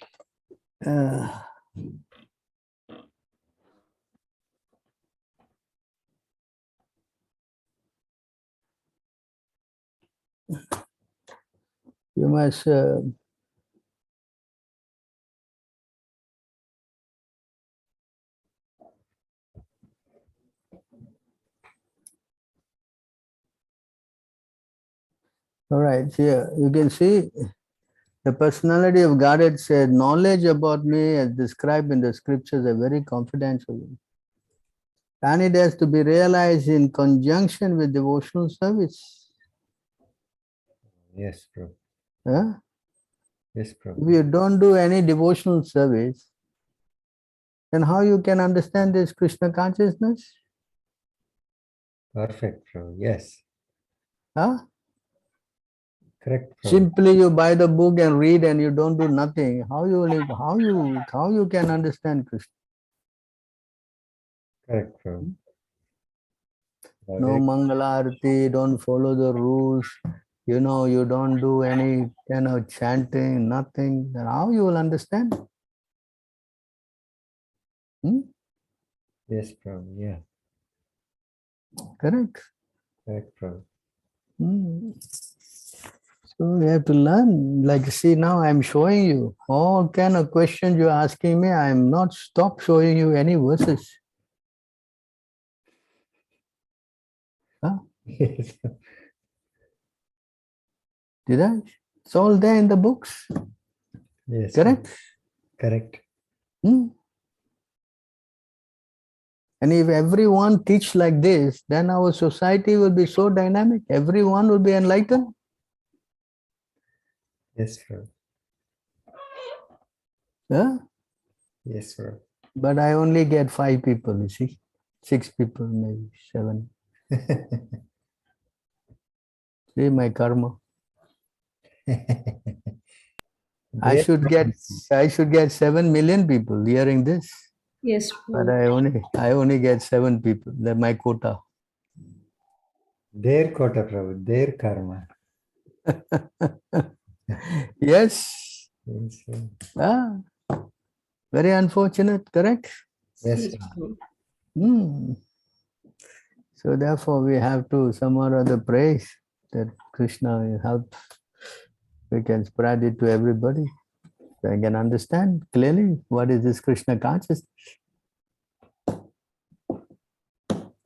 You must all right, here you can see the personality of Godhead said, knowledge about me as described in the scriptures are very confidential. And it has to be realized in conjunction with devotional service. Yes, Prabhu. Huh? Yes, If Prabhu. you don't do any devotional service, then how you can understand this Krishna consciousness? Perfect, Prabhu. Yes. Huh? Correct, Prabhu. Simply you buy the book and read and you don't do nothing. How you can understand Krishna? Correct, Prabhu. No Mangalarti, don't follow the rules, you don't do any kind of chanting, nothing, then how you will understand? Yes, Prabhu. Yeah. Correct. Correct, Prabhu. So we have to learn. Like, see, now I'm showing you all kind of questions you're asking me. I'm not stop showing you any verses. Huh? Yes. Did I? It's all there in the books. Yes. Correct? Correct. And if everyone teach like this, then our society will be so dynamic. Everyone will be enlightened. Yes, Prabhu. Huh? Yes, Prabhu. But I only get 5 people, you see. 6 people, maybe 7. See my karma. I should get 7 million people hearing this. Yes, But Prabhu. I only get 7 people. That's my quota. Their quota, Prabhu. Their karma. Yes. Yes, Prabhu. Very unfortunate, correct? Yes, Yes, Prabhu. Prabhu. So therefore we have to somehow or other pray that Krishna will help. We can spread it to everybody. So I can understand clearly what is this Krishna consciousness.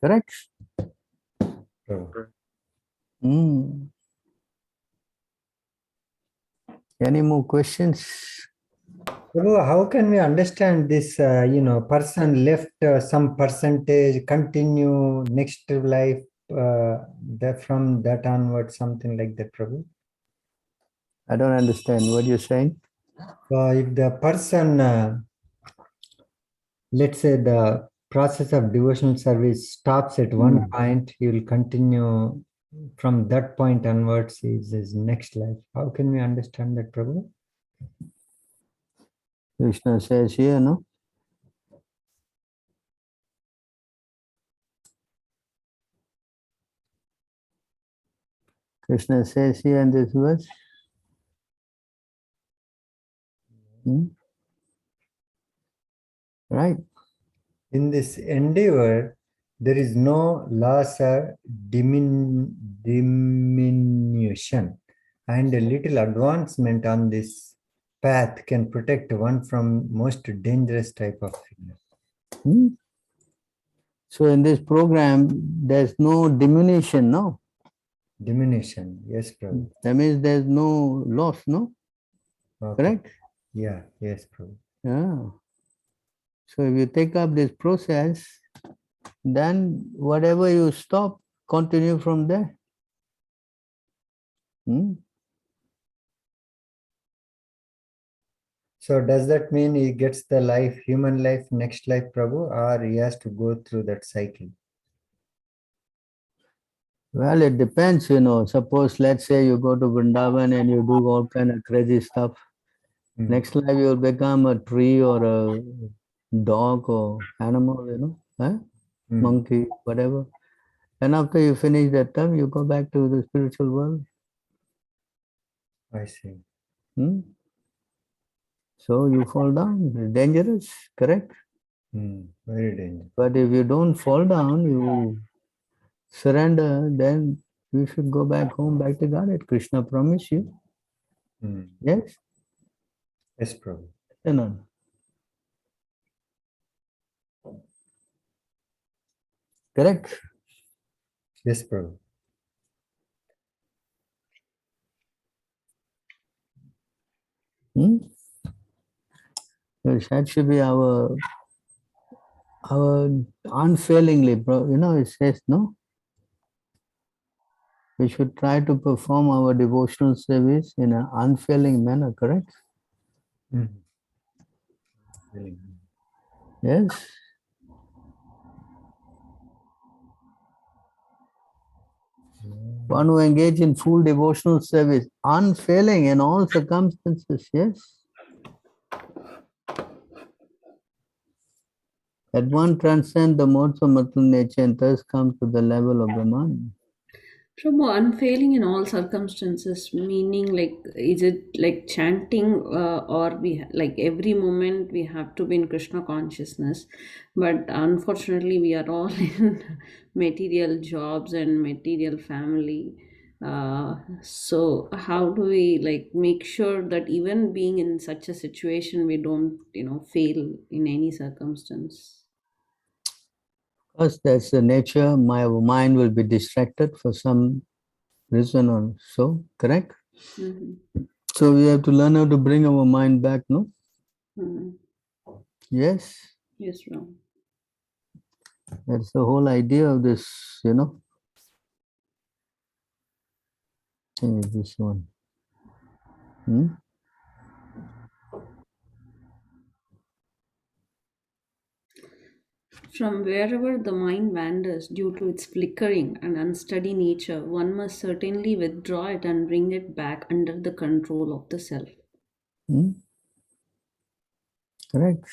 Correct? Prabhu. Any more questions? Prabhu, how can we understand this, person left some percentage, continue next life, that from that onward, something like that, Prabhu? I don't understand what you're saying. If the person, let's say the process of devotional service stops at one point, he will continue from that point onwards is his next life. How can we understand that, Prabhu? Krishna says here, no? Krishna says here in this verse. Right. In this endeavor, there is no loss or diminution, and a little advancement on this path can protect one from most dangerous type of fear. So in this program, there's no diminution, no? Diminution, yes, Prabhu. That means there's no loss, no? Okay. Correct? Yeah, yes, Prabhu. Yeah. So if you take up this process, then whatever you stop, continue from there. So does that mean he gets the life, human life, next life, Prabhu, or he has to go through that cycle? Well, it depends, Suppose, let's say you go to Vrindavan and you do all kind of crazy stuff. Next life you'll become a tree or a dog or animal, monkey, whatever. And after you finish that term, you go back to the spiritual world. I see. So you fall down. It's dangerous, correct? Very dangerous. But if you don't fall down, you surrender, then you should go back home, back to Godhead. Krishna promised you. Yes? Yes, Prabhu. Correct? Yes, Prabhu. That should be our unfailingly, it says, no? We should try to perform our devotional service in an unfailing manner, correct? Yes. One who engage in full devotional service, unfailing in all circumstances, yes. That one transcends the modes of material nature and thus comes to the level of the mind. Prabhu, unfailing in all circumstances, meaning like, is it like chanting or like every moment we have to be in Krishna consciousness, but unfortunately we are all in material jobs and material family. So how do we like make sure that even being in such a situation, we don't, fail in any circumstance? Because that's the nature, my mind will be distracted for some reason or so, correct? So we have to learn how to bring our mind back, no? Yes? Yes, Ram. That's the whole idea of this, this one. From wherever the mind wanders due to its flickering and unsteady nature, one must certainly withdraw it and bring it back under the control of the self. Correct.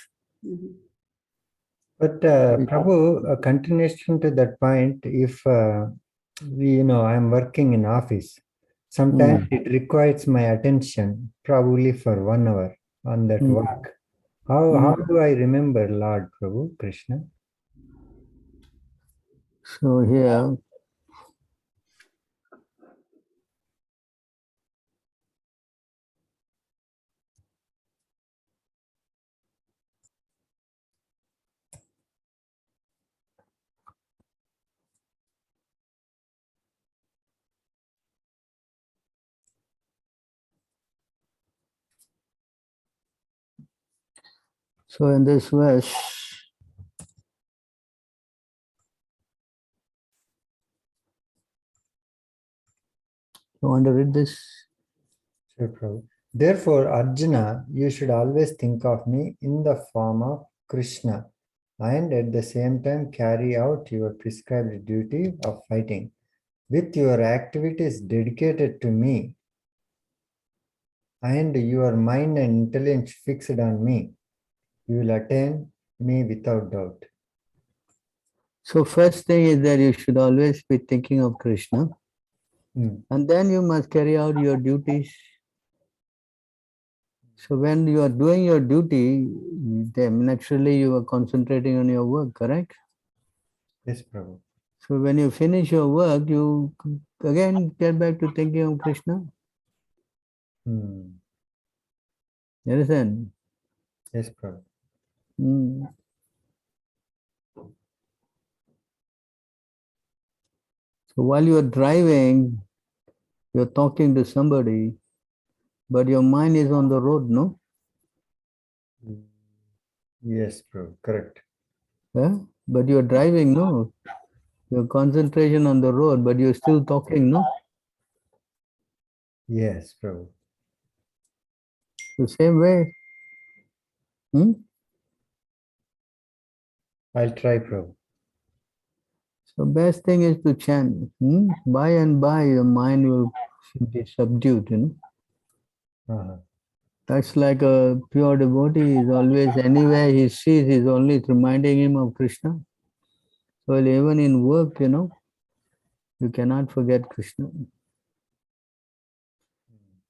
But Prabhu, a continuation to that point, if I'm working in office, sometimes it requires my attention probably for 1 hour on that work. How do I remember Lord Prabhu, Krishna? So here, so in this verse, you want to read this? Sure, Prabhu. Therefore, Arjuna, you should always think of me in the form of Krishna and at the same time carry out your prescribed duty of fighting. With your activities dedicated to me and your mind and intelligence fixed on me, you will attain me without doubt. So first thing is that you should always be thinking of Krishna. And then you must carry out your duties. So when you are doing your duty, then naturally you are concentrating on your work, correct? Yes, Prabhu. So when you finish your work, you again get back to thinking of Krishna. Hmm. You understand? Yes, Prabhu. So while you are driving, you're talking to somebody, but your mind is on the road, no? Yes, Prabhu. Correct. Yeah? But you're driving, no? Your concentration on the road, but you're still talking, no? Yes, Prabhu. The same way. I'll try, Prabhu. So best thing is to chant. By and by, your mind will be subdued, Uh-huh. That's like a pure devotee is always, anywhere he sees, he's only reminding him of Krishna. So even in work, you cannot forget Krishna.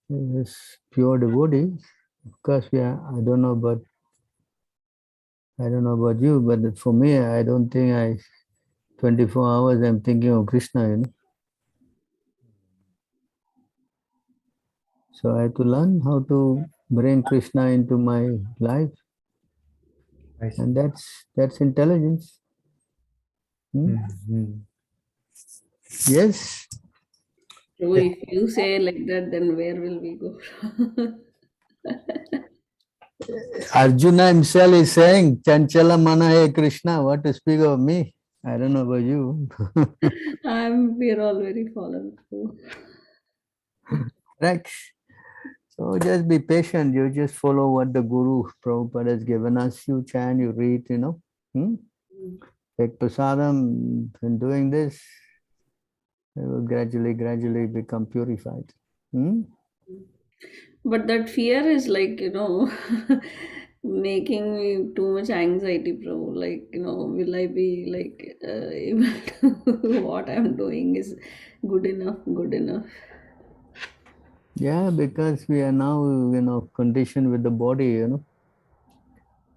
This pure devotee. Of course, I don't know about you, but for me, I don't think 24 hours I'm thinking of Krishna, So I have to learn how to bring Krishna into my life. And that's intelligence. Yes. So if you say like that, then where will we go? Arjuna himself is saying, Chanchala mana hai Krishna, what to speak of me? I don't know about you. We're all very fallen through. Right. So just be patient. You just follow what the Guru Prabhupada has given us. You chant, you read, Take prasadam. In doing this, it will gradually become purified. But that fear is like, making me too much anxiety, bro. Like, will I be like able to what I'm doing is good enough, good enough. Yeah, because we are now, conditioned with the body,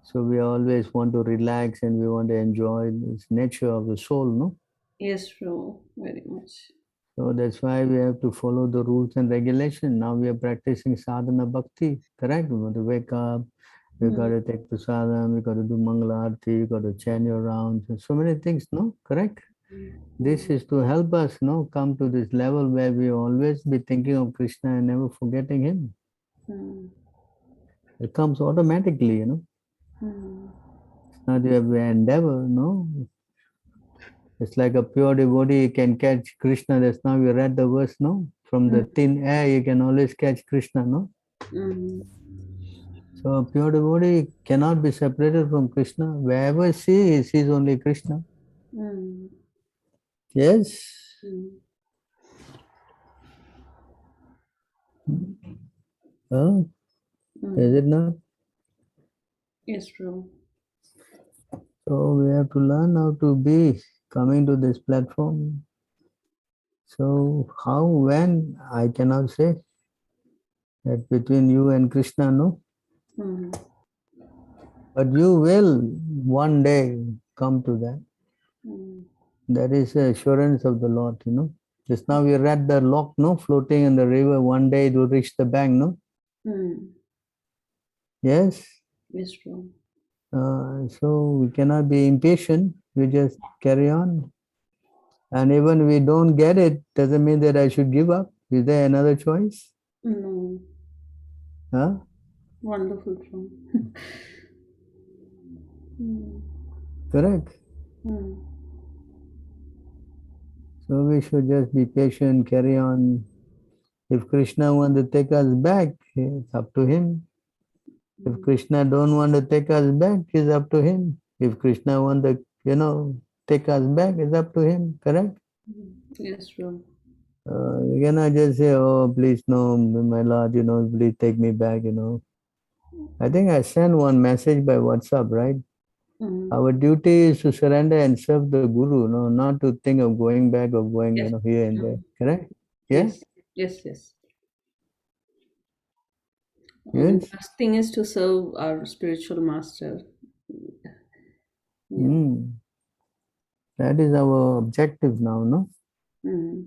So we always want to relax and we want to enjoy this nature of the soul, no? Yes, bro, very much. So that's why we have to follow the rules and regulation. Now we are practicing sadhana bhakti, correct? We want to wake up, we got to take prasadam, we got to do mangala arati, we got to chant your rounds, and so many things, no? Correct? This is to help us, come to this level where we always be thinking of Krishna and never forgetting him. It comes automatically, It's not your endeavor, no? It's like a pure devotee can catch Krishna. That's now we read the verse, no? From the thin air, you can always catch Krishna, no? So a pure devotee cannot be separated from Krishna. Wherever he sees only Krishna. Yes? Oh, is it not? Yes, bro. So we have to learn how to be coming to this platform. So how, when, I cannot say. That between you and Krishna, no? But you will one day come to that. That is the assurance of the Lord, Just now we read the lock, no? Floating in the river. One day it will reach the bank, no? Yes? Yes, bro. So we cannot be impatient. We just carry on. And even we don't get it, doesn't mean that I should give up. Is there another choice? No. Huh? Wonderful, bro. Correct. So we should just be patient, carry on. If Krishna wants to take us back, it's up to him. If Krishna don't want to take us back, it's up to him. If Krishna want to, take us back, it's up to him. Correct? Yes, bro. You cannot just say, oh, please, no, my Lord, please take me back, I think I sent one message by WhatsApp, right? Our duty is to surrender and serve the Guru, not to think of going back or going, Yes. here and there. Correct? Yes? Yes. Yes. Yes? First thing is to serve our spiritual master. Yeah. Mm. That is our objective now, no? Mm.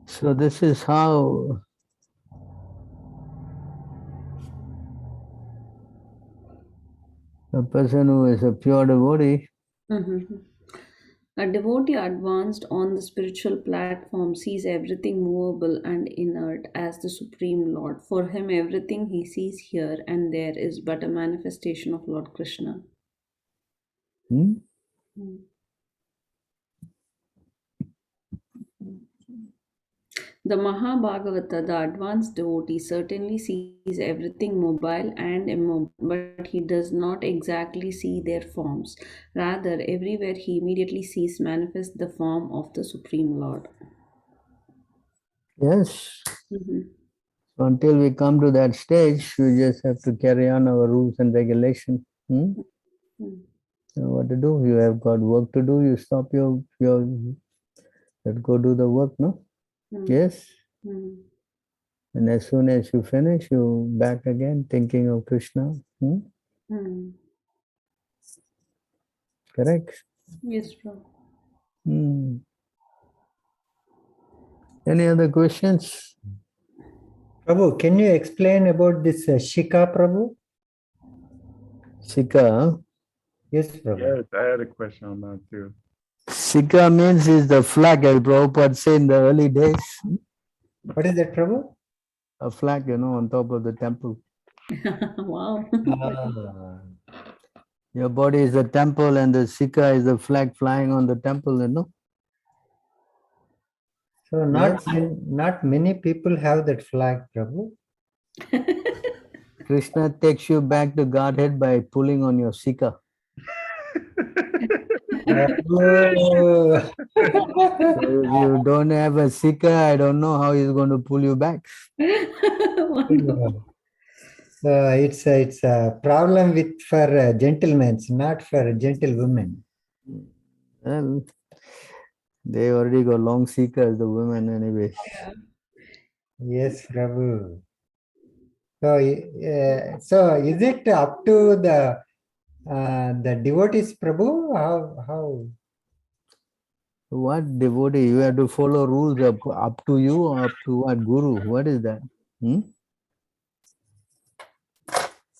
So this is how a person who is a pure devotee Mhm. A devotee advanced on the spiritual platform sees everything movable and inert as the Supreme Lord. For him, everything he sees here and there is but a manifestation of Lord Krishna. hmm? The Mahabhagavata, the advanced devotee, certainly sees everything mobile and immobile, but he does not exactly see their forms. Rather, everywhere he immediately sees manifest the form of the Supreme Lord. Yes. Mhm. So until we come to that stage, we just have to carry on our rules and regulations. Hmm? Mm. So what to do? You have got work to do. You stop your let's go do the work, no? Mm. Yes. Mm. And as soon as you finish, you back again thinking of Krishna. Hmm? Mm. Correct? Yes, Prabhu. Hmm. Any other questions? Prabhu, can you explain about this Śikhā, Prabhu? Śikhā. Yes, Prabhu. Yes, I had a question on that too. Śikhā means is the flag, as Prabhupada said in the early days. What is that, Prabhu? A flag, on top of the temple. Wow. Ah. Your body is a temple and the Śikhā is the flag flying on the temple. So not many people have that flag, Prabhu. Krishna takes you back to Godhead by pulling on your Śikhā. Oh. So if you don't have a Śikhā, I don't know how he's going to pull you back. Wonderful. It's a problem for gentlemen, not for gentlewomen. Well, they already got long Śikhās, the women anyway. Yes, Prabhu. So is it up to the devotees, Prabhu? How? What devotee? You have to follow rules up to you or up to what? Guru? What is that?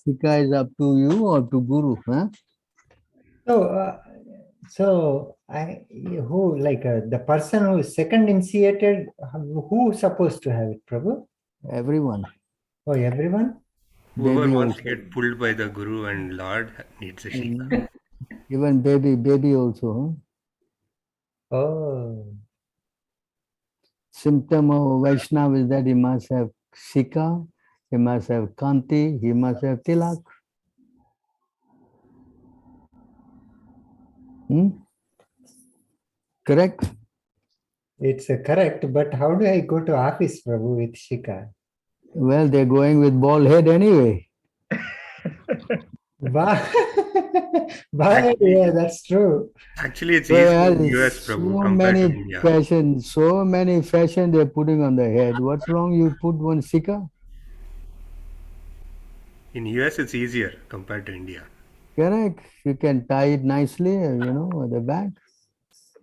Śikhā is up to you or to Guru? Huh? So the person who is second initiated, who is supposed to have it, Prabhu? Everyone. Oh, everyone? Whoever Baby wants to also. get pulled by the Guru and Lord needs a Śikhā. Even baby also. Huh? Oh. Symptom of Vaishnava is that he must have Śikhā, he must have Kanti, he must have Tilak. Correct? It's correct, but how do I go to office, Prabhu, with Śikhā? Well, they're going with bald head anyway. Yeah, that's true. Actually, it's easy Well, in US, Prabhu, so compared to many India. fashion they're putting on the head. What's wrong? You put one Śikhā? In US, it's easier compared to India. Correct. You can tie it nicely, at the back.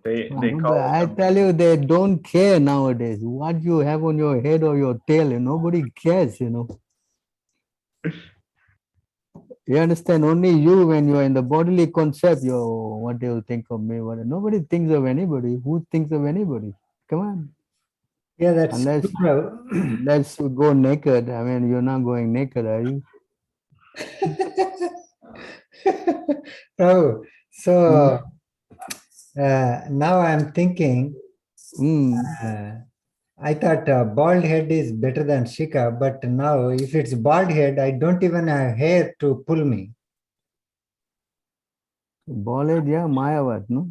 They call it I tell you, they don't care nowadays what you have on your head or your tail. Nobody cares. You understand? Only you, when you're in the bodily concept, what they will think of me. Nobody thinks of anybody. Who thinks of anybody? Come on. Yeah, that's Unless true, Prabhu. unless you go naked. I mean, you're not going naked, are you? Oh, so now I'm thinking, I thought bald head is better than Śikhā, but now if it's bald head, I don't even have hair to pull me. Bald head, yeah, Mayavad, no?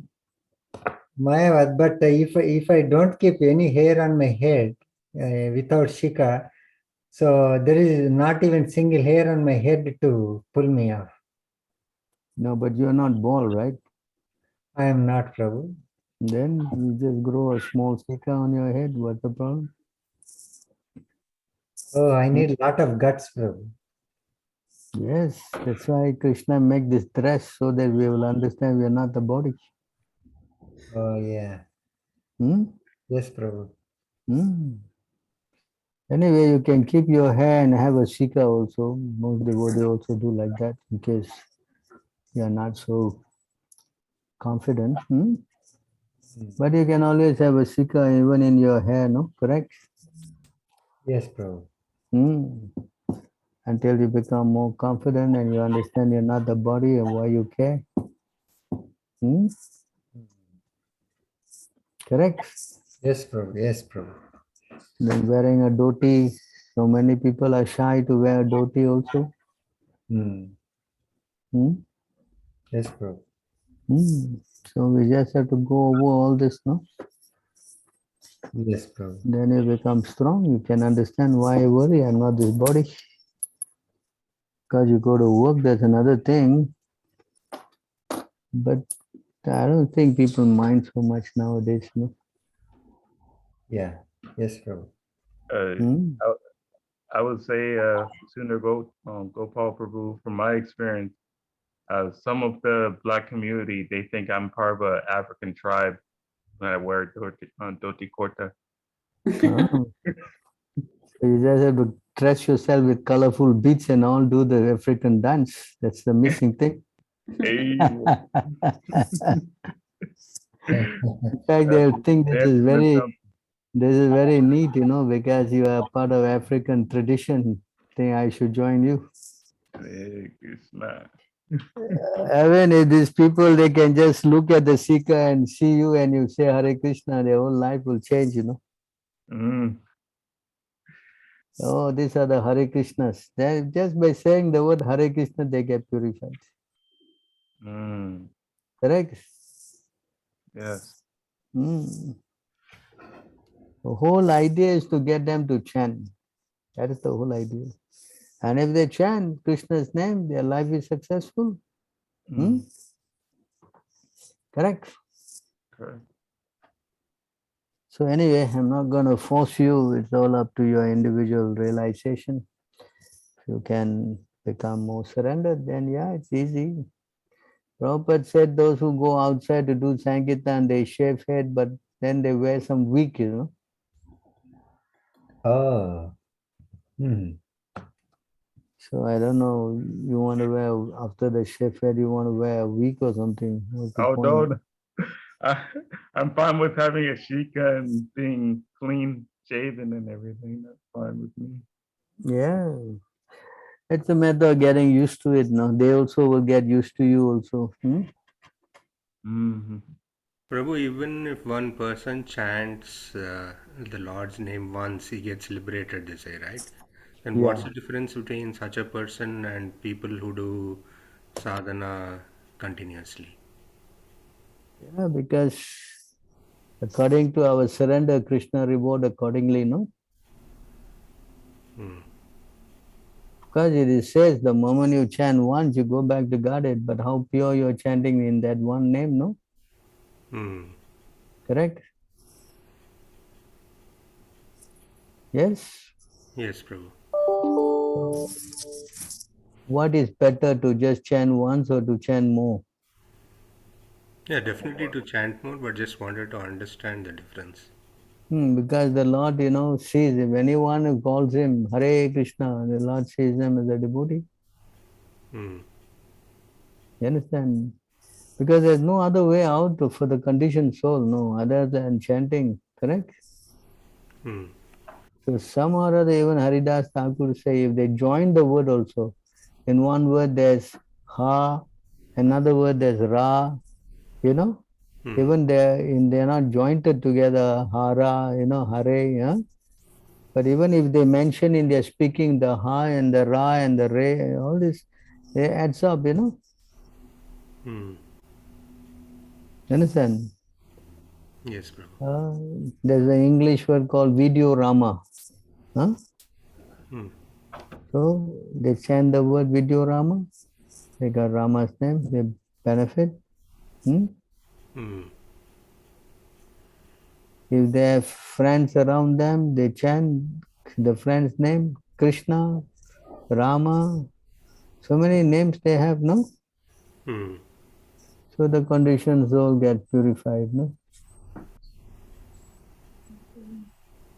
Mayavad, but if I don't keep any hair on my head without Śikhā, So there is not even single hair on my head to pull me off. No, but you're not bald, right? I am not, Prabhu. Then you just grow a small Śikhā on your head. What's the problem? Oh, I need a lot of guts, Prabhu. Yes, that's why Krishna make this dress so that we will understand we are not the body. Oh, yeah. Hmm? Yes, Prabhu. Hmm. Anyway, you can keep your hair and have a Śikhā also. Most devotees also do like that in case you are not so confident. Hmm? But you can always have a Śikhā even in your hair, no? Correct? Yes, Prabhu. Hmm. Until you become more confident and you understand you're not the body and why you care. Hmm? Correct? Yes, Prabhu. Yes, Prabhu. Then wearing a dhoti, so many people are shy to wear a dhoti also. Hmm. Hmm? Yes, Prabhu. Hmm. So we just have to go over all this, no? Yes, Prabhu. Then you become strong. You can understand why I worry. I'm not this body. Because you go to work, that's another thing. But I don't think people mind so much nowadays, no? Yeah. Yes, Prabhu. Hmm? I would say, Sundar Gopal Prabhu, from my experience, some of the Black community, they think I'm part of an African tribe when I wear dhoti kurta. Oh. So you just have to dress yourself with colorful beads and all, do the African dance. That's the missing thing. Hey, In fact, they think this is very neat, you know, because you are part of African tradition. Think I should join you. Hey, Krishna. Even if these people, they can just look at the Śikhā and see you and you say Hare Krishna, their whole life will change, you know. Mm. Oh, these are the Hare Krishnas. Just by saying the word Hare Krishna, they get purified. Mm. Correct? Yes. Mm. The whole idea is to get them to chant. That is the whole idea. And if they chant Krishna's name, their life is successful. Mm. Correct? Correct. So anyway, I'm not going to force you. It's all up to your individual realization. If you can become more surrendered, then yeah, it's easy. Prabhupada said those who go outside to do Sankirtan, they shave head, but then they wear some wig, you know. Oh. Hmm. So I don't know, you want to wear, after the shave head, you want to wear a wig or something. What's the Oh, point? no. I'm fine with having a Śikhā and being clean shaven and everything. That's fine with me. Yeah. It's a matter of getting used to it now. They also will get used to you also. Mm-hmm. Prabhu, even if one person chants the Lord's name once, he gets liberated, they say, right? And what's Yeah. the difference between such a person and people who do sadhana continuously? Yeah, because according to our surrender, Krishna reward accordingly, no? Hmm. Because it says the moment you chant once, you go back to Godhead, but how pure you're chanting in that one name, no? Hmm. Correct? Yes? Yes, Prabhu. What is better, to just chant once or to chant more? Yeah, definitely to chant more, but just wanted to understand the difference. Because the Lord, you know, sees if anyone who calls him Hare Krishna, the Lord sees them as a devotee. Hmm. You understand? Because there's no other way out for the conditioned soul, no, other than chanting, correct? Hmm. So somehow or other, even Haridas Thakur say, if they join the word also, in one word there's Ha, another word there's Ra, you know? Hmm. Even they're not jointed together, Hara, you know, Hare, yeah? But even if they mention in their speaking the Ha and the Ra and the Re, all this, they adds up, you know? Hmm. You understand? Yes, Prabhu. There's an English word called video Rama. Huh? Hmm. So they chant the word Video Rama. They got Rama's name. They benefit. Hmm? Hmm. If they have friends around them, they chant the friend's name, Krishna, Rama. So many names they have, no? Hmm. So the conditions all get purified, no?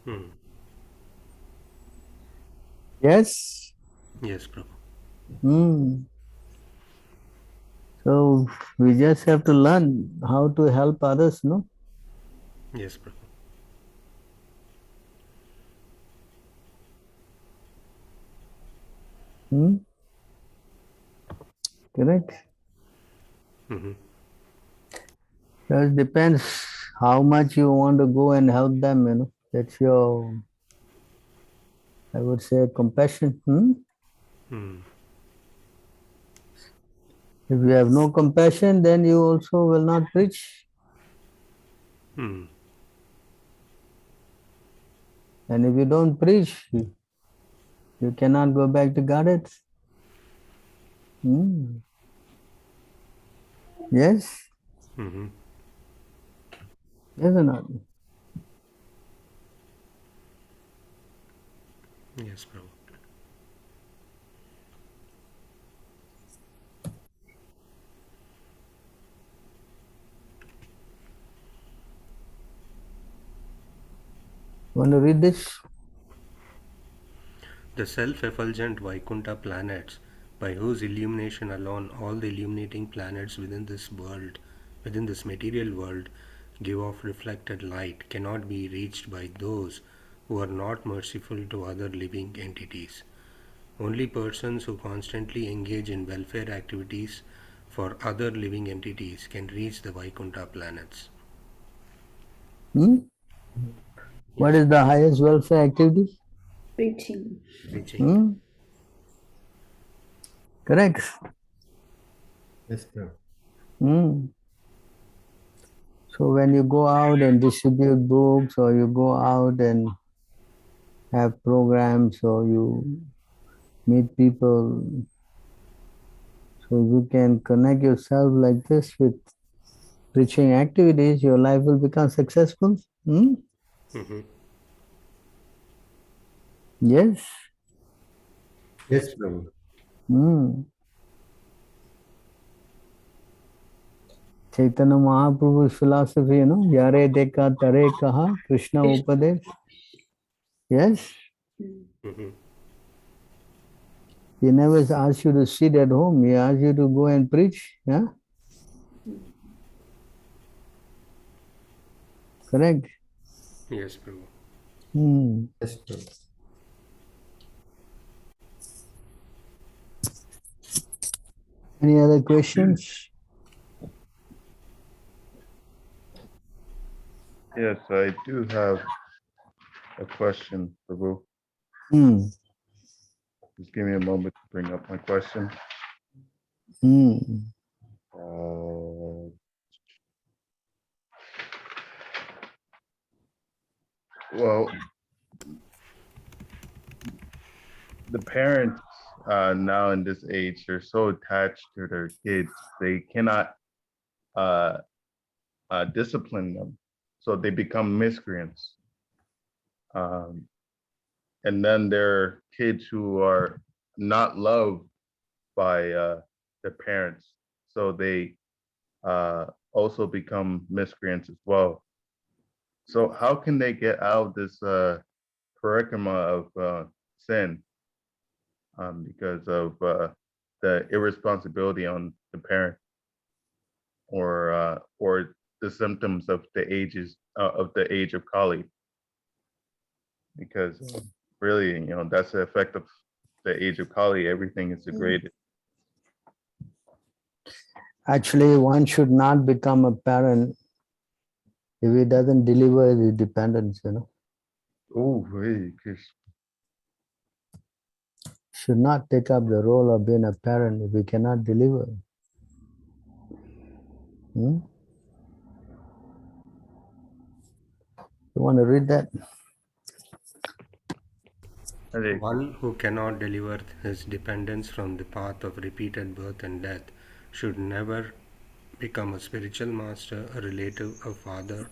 Hmm. Yes? Yes, Prabhu. Hmm. So we just have to learn how to help others, no? Yes, Prabhu. Hmm? Correct? Mm-hmm. So it depends how much you want to go and help them, you know. That's your, I would say, compassion. Hmm? Hmm. If you have no compassion, then you also will not preach. Hmm. And if you don't preach, you cannot go back to Godhead. Hmm. Yes? Mm-hmm. Yes or not? Yes, Prabhu. Want to read this? The self-effulgent Vaikuntha planets, by whose illumination alone all the illuminating planets within this material world, give off reflected light, cannot be reached by those who are not merciful to other living entities. Only persons who constantly engage in welfare activities for other living entities can reach the Vaikuntha planets. Hmm? What Yes, is the highest welfare activity? Preaching. reaching. Hmm? Correct. Yes, Prabhu. Hmm. So when you go out and distribute books, or you go out and have programs, or you meet people, so you can connect yourself like this with preaching activities, your life will become successful. Hmm? Mm-hmm. Yes. Yes, Prabhu. Hmm. Chaitanya Mahaprabhu's philosophy, you know, Yare Deka Tare Kaha, Krishna Upadesh. Yes. Mm-hmm. He never asks you to sit at home. He asks you to go and preach. Yeah? Correct. Yes, Prabhu. Hmm. Yes, Prabhu. Any other questions? Yes, I do have a question, Prabhu. Hmm. Just give me a moment to bring up my question. Hmm. Well, the parents now in this age are so attached to their kids, they cannot uh, discipline them, so they become miscreants. Um, and then there are kids who are not loved by their parents, so they also become miscreants as well. So how can they get out of this predicament of sin because of the irresponsibility on the parent, or the symptoms of the age of Kali? Because really, that's the effect of the age of Kali. Everything is degraded. Actually, one should not become a parent if he doesn't deliver his dependence, you know. Oh, hey, Should not take up the role of being a parent if he cannot deliver. Hmm? You want to read that? Hare One who cannot deliver his dependence from the path of repeated birth and death should never become a spiritual master, a relative, a father,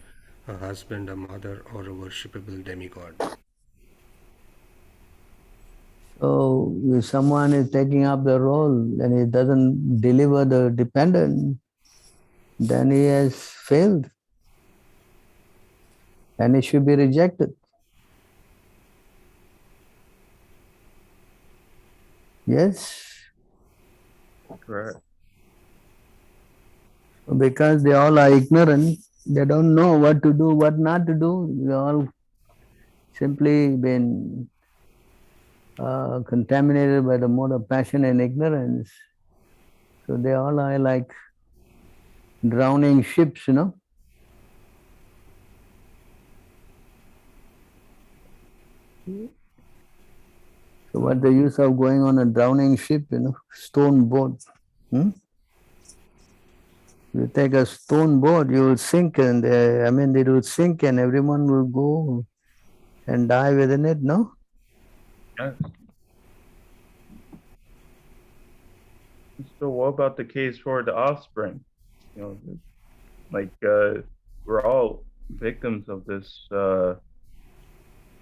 a husband, a mother, or a worshipable demigod. So if someone is taking up the role and he doesn't deliver the dependent, then he has failed and he should be rejected. Yes, correct. because they all are ignorant, they don't know what to do, what not to do. They all simply been contaminated by the mode of passion and ignorance. So they all are like drowning ships, you know. So what's the use of going on a drowning ship, you know, stone boat? You take a stone boat, you will sink, and it will sink, and everyone will go and die within it. No. Yes. So what about the case for the offspring? You know, like we're all victims of this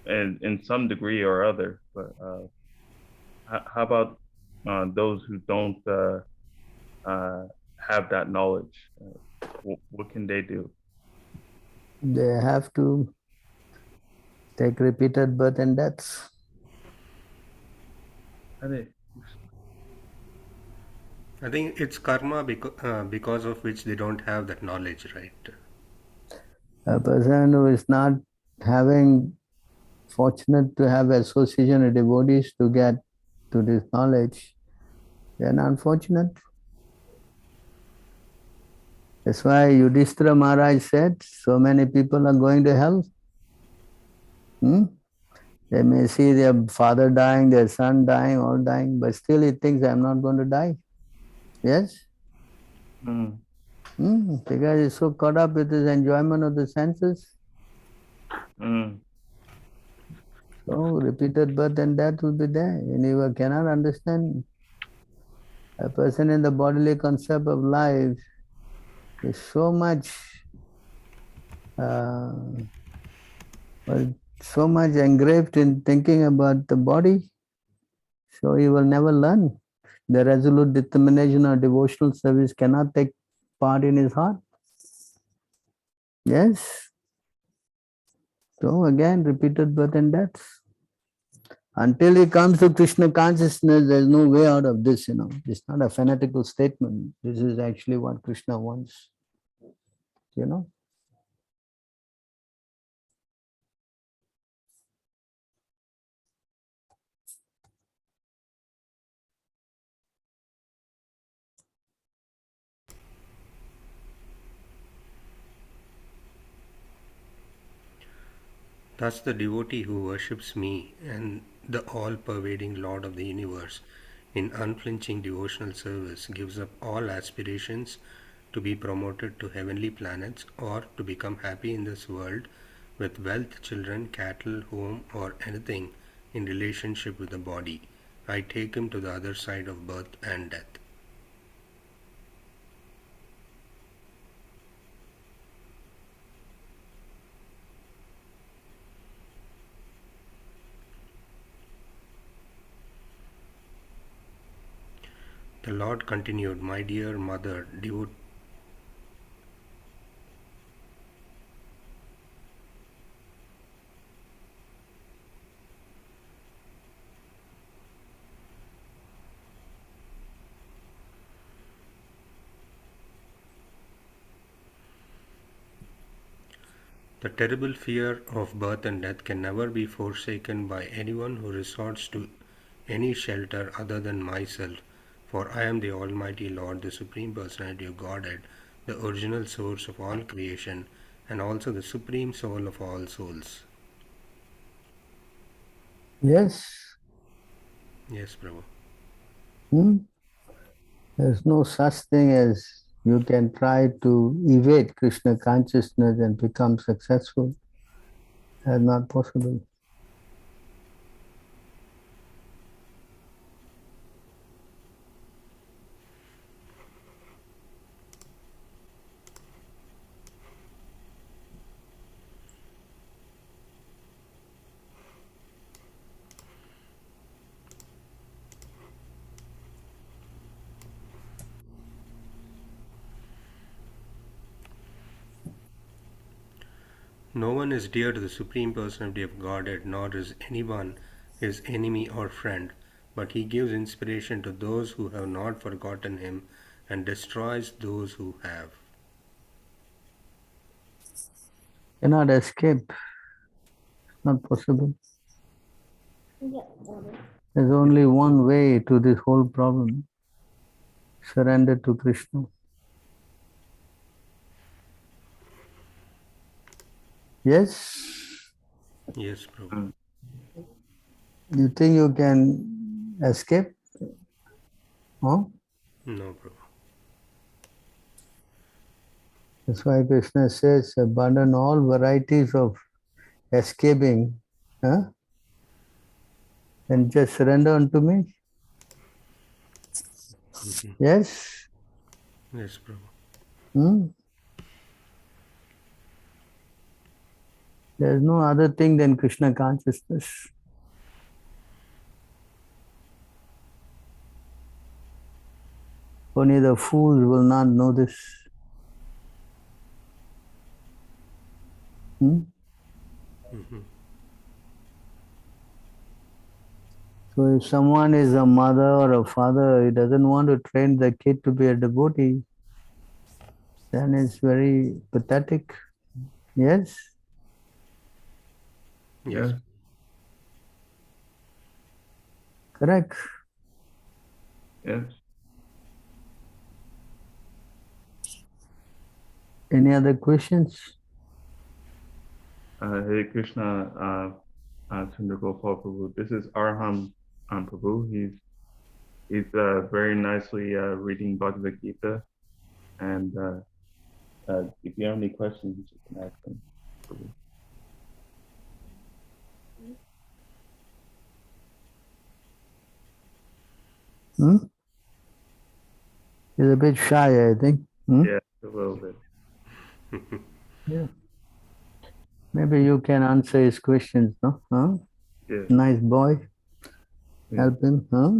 in some degree or other. But how about those who don't have that knowledge? What can they do? They have to take repeated birth and deaths. I think it's karma because of which they don't have that knowledge, right? A person who is not having fortunate to have association with devotees to get to this knowledge, they are unfortunate. That's why Yudhishthira Maharaj said, so many people are going to hell. They may see their father dying, their son dying, all dying, but still he thinks, I'm not going to die. Yes? Because he's so caught up with his enjoyment of the senses. So repeated birth and death will be there. And you cannot understand. A person in the bodily concept of life is so much engraved in thinking about the body, so he will never learn. The resolute determination or devotional service cannot take part in his heart. Yes. So again, repeated birth and death. Until he comes to Krishna consciousness, there is no way out of this, you know. It's not a fanatical statement. This is actually what Krishna wants, you know. Thus, the devotee who worships me and the all-pervading Lord of the universe in unflinching devotional service gives up all aspirations to be promoted to heavenly planets or to become happy in this world with wealth, children, cattle, home, or anything in relationship with the body. I take him to the other side of birth and death. The Lord continued, my dear mother, the terrible fear of birth and death can never be forsaken by anyone who resorts to any shelter other than myself, for I am the Almighty Lord, the Supreme Personality of Godhead, the original source of all creation, and also the Supreme Soul of all souls. Yes. Yes, Prabhu. There's no such thing as you can try to evade Krishna consciousness and become successful. That's not possible. No one is dear to the Supreme Personality of Godhead, nor is anyone his enemy or friend, but he gives inspiration to those who have not forgotten him and destroys those who have. Cannot escape. Not possible. There's only one way to this whole problem. Surrender to Krishna. Yes? Yes, Prabhu. You think you can escape? Huh? No, Prabhu. That's why Krishna says, abandon all varieties of escaping, huh? And just surrender unto me. Yes? Yes, Prabhu. There's no other thing than Krishna consciousness. Only the fools will not know this. So if someone is a mother or a father, he doesn't want to train the kid to be a devotee, then it's very pathetic. Yes? Yes. Correct. Yes. Any other questions? Hare Krishna, Sundar Gopal Prabhu. This is Arham Prabhu. He's very nicely reading Bhagavad Gita, and if you have any questions, you can ask him. Prabhu. He's a bit shy, I think. Yeah, a little bit. Yeah. Maybe you can answer his questions, no? Huh? Yeah. Nice boy. Yeah. Help him, huh?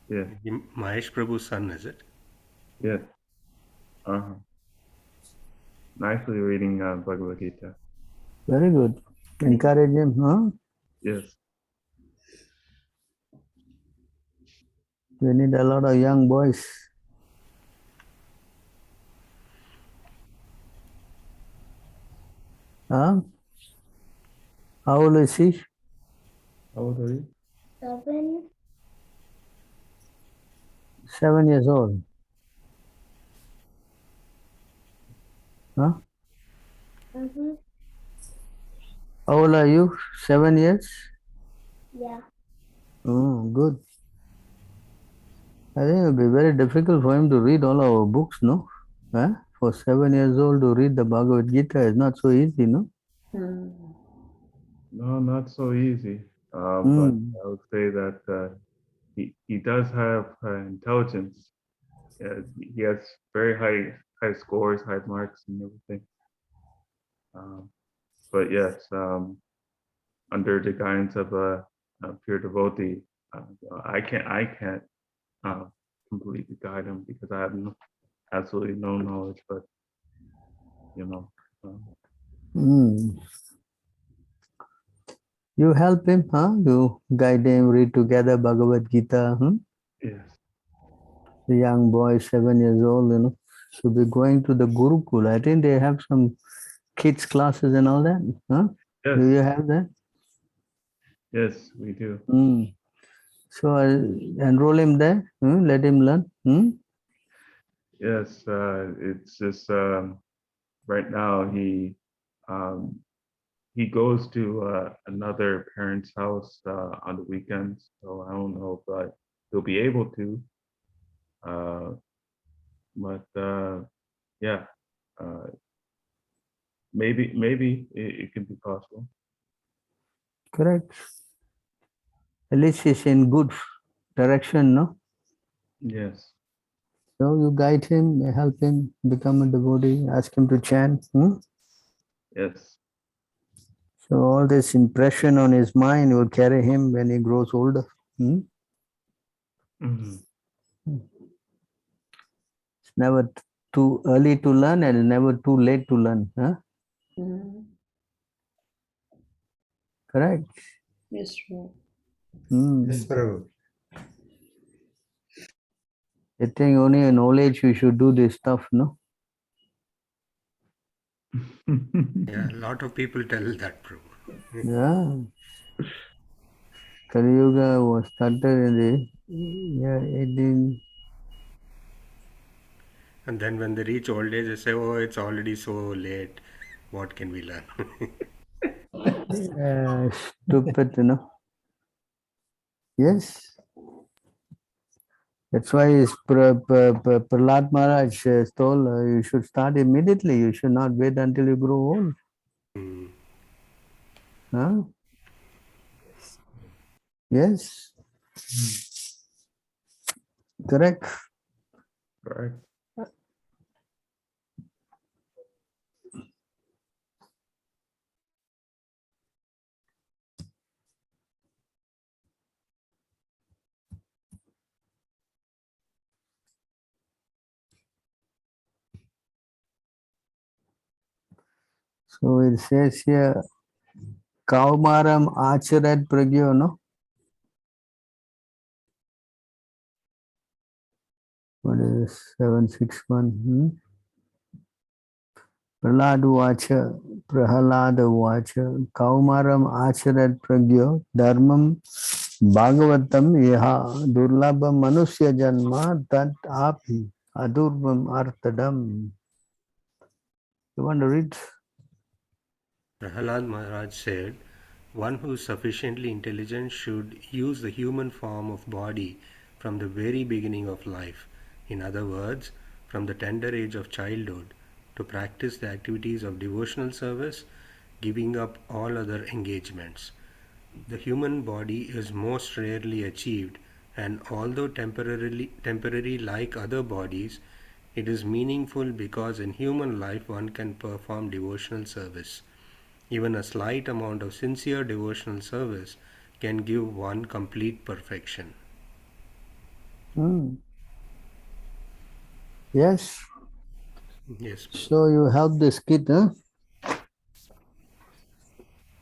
Yeah. Mahesh Prabhu's son, is it? Yes. Nicely reading Bhagavad Gita. Very good. Encourage him, huh? Yes. We need a lot of young boys. Huh? How old is he? How old are you? 7. 7 years old. Huh? Mm-hmm. How old are you? 7 years? Yeah. Oh, good. I think it will be very difficult for him to read all our books, no? Huh? For 7 years old to read the Bhagavad Gita is not so easy, no? No, not so easy. But I would say that he does have intelligence. He has very high scores, high marks, and everything. But yes, under the guidance of a pure devotee, I can't completely guide him because I have absolutely no knowledge. But you know, You help him, huh? You guide him, read together Bhagavad Gita. yes, The young boy, 7 years old, should be going to the Gurukul. I think they have some kids classes and all that. Huh? yes, Do you have that? yes, we do. So I'll enroll him there. Let him learn. Yes, it's just right now he goes to another parent's house on the weekends, so I don't know if he'll be able to. But yeah, maybe it could be possible. Correct. At least he's in good direction, no? Yes. So you guide him, help him become a devotee, ask him to chant. Yes. So all this impression on his mind will carry him when he grows older. It's never too early to learn and never too late to learn. Huh? Correct. Yes, Prabhu. Yes, Prabhu. I think only in old age you should do this stuff, no? Yeah, a lot of people tell that, Prabhu. Yeah. Kali Yuga was started in the 18. And then when they reach old age, they say, oh, it's already so late. What can we learn? Stupid, you know. Yes. That's why Prahlad Maharaj told you should start immediately. You should not wait until you grow old. Hmm. Huh? Yes. Correct. Right. So it says here, Kaumaram Acharat Pragyo, no? What is 761? Prahlad Vacha, Prahlada Vacha, Kaumaram Acharat Pragyo, Dharmam Bhagavatam Yaha, Durlabha Manusya Janma, Tat Api, Adurvam Artadam. You want to read? Prahalad Maharaj said, one who is sufficiently intelligent should use the human form of body from the very beginning of life. In other words, from the tender age of childhood, to practice the activities of devotional service, giving up all other engagements. The human body is most rarely achieved, and although temporary like other bodies, it is meaningful because in human life one can perform devotional service. Even a slight amount of sincere devotional service can give one complete perfection. Yes. Yes. So you help this kid, huh?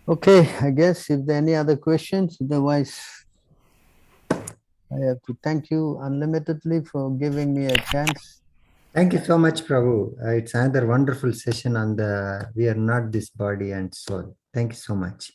Okay, I guess if there are any other questions, otherwise I have to thank you unlimitedly for giving me a chance. Thank you so much, Prabhu. It's another wonderful session on the we are not this body and soul. Thank you so much.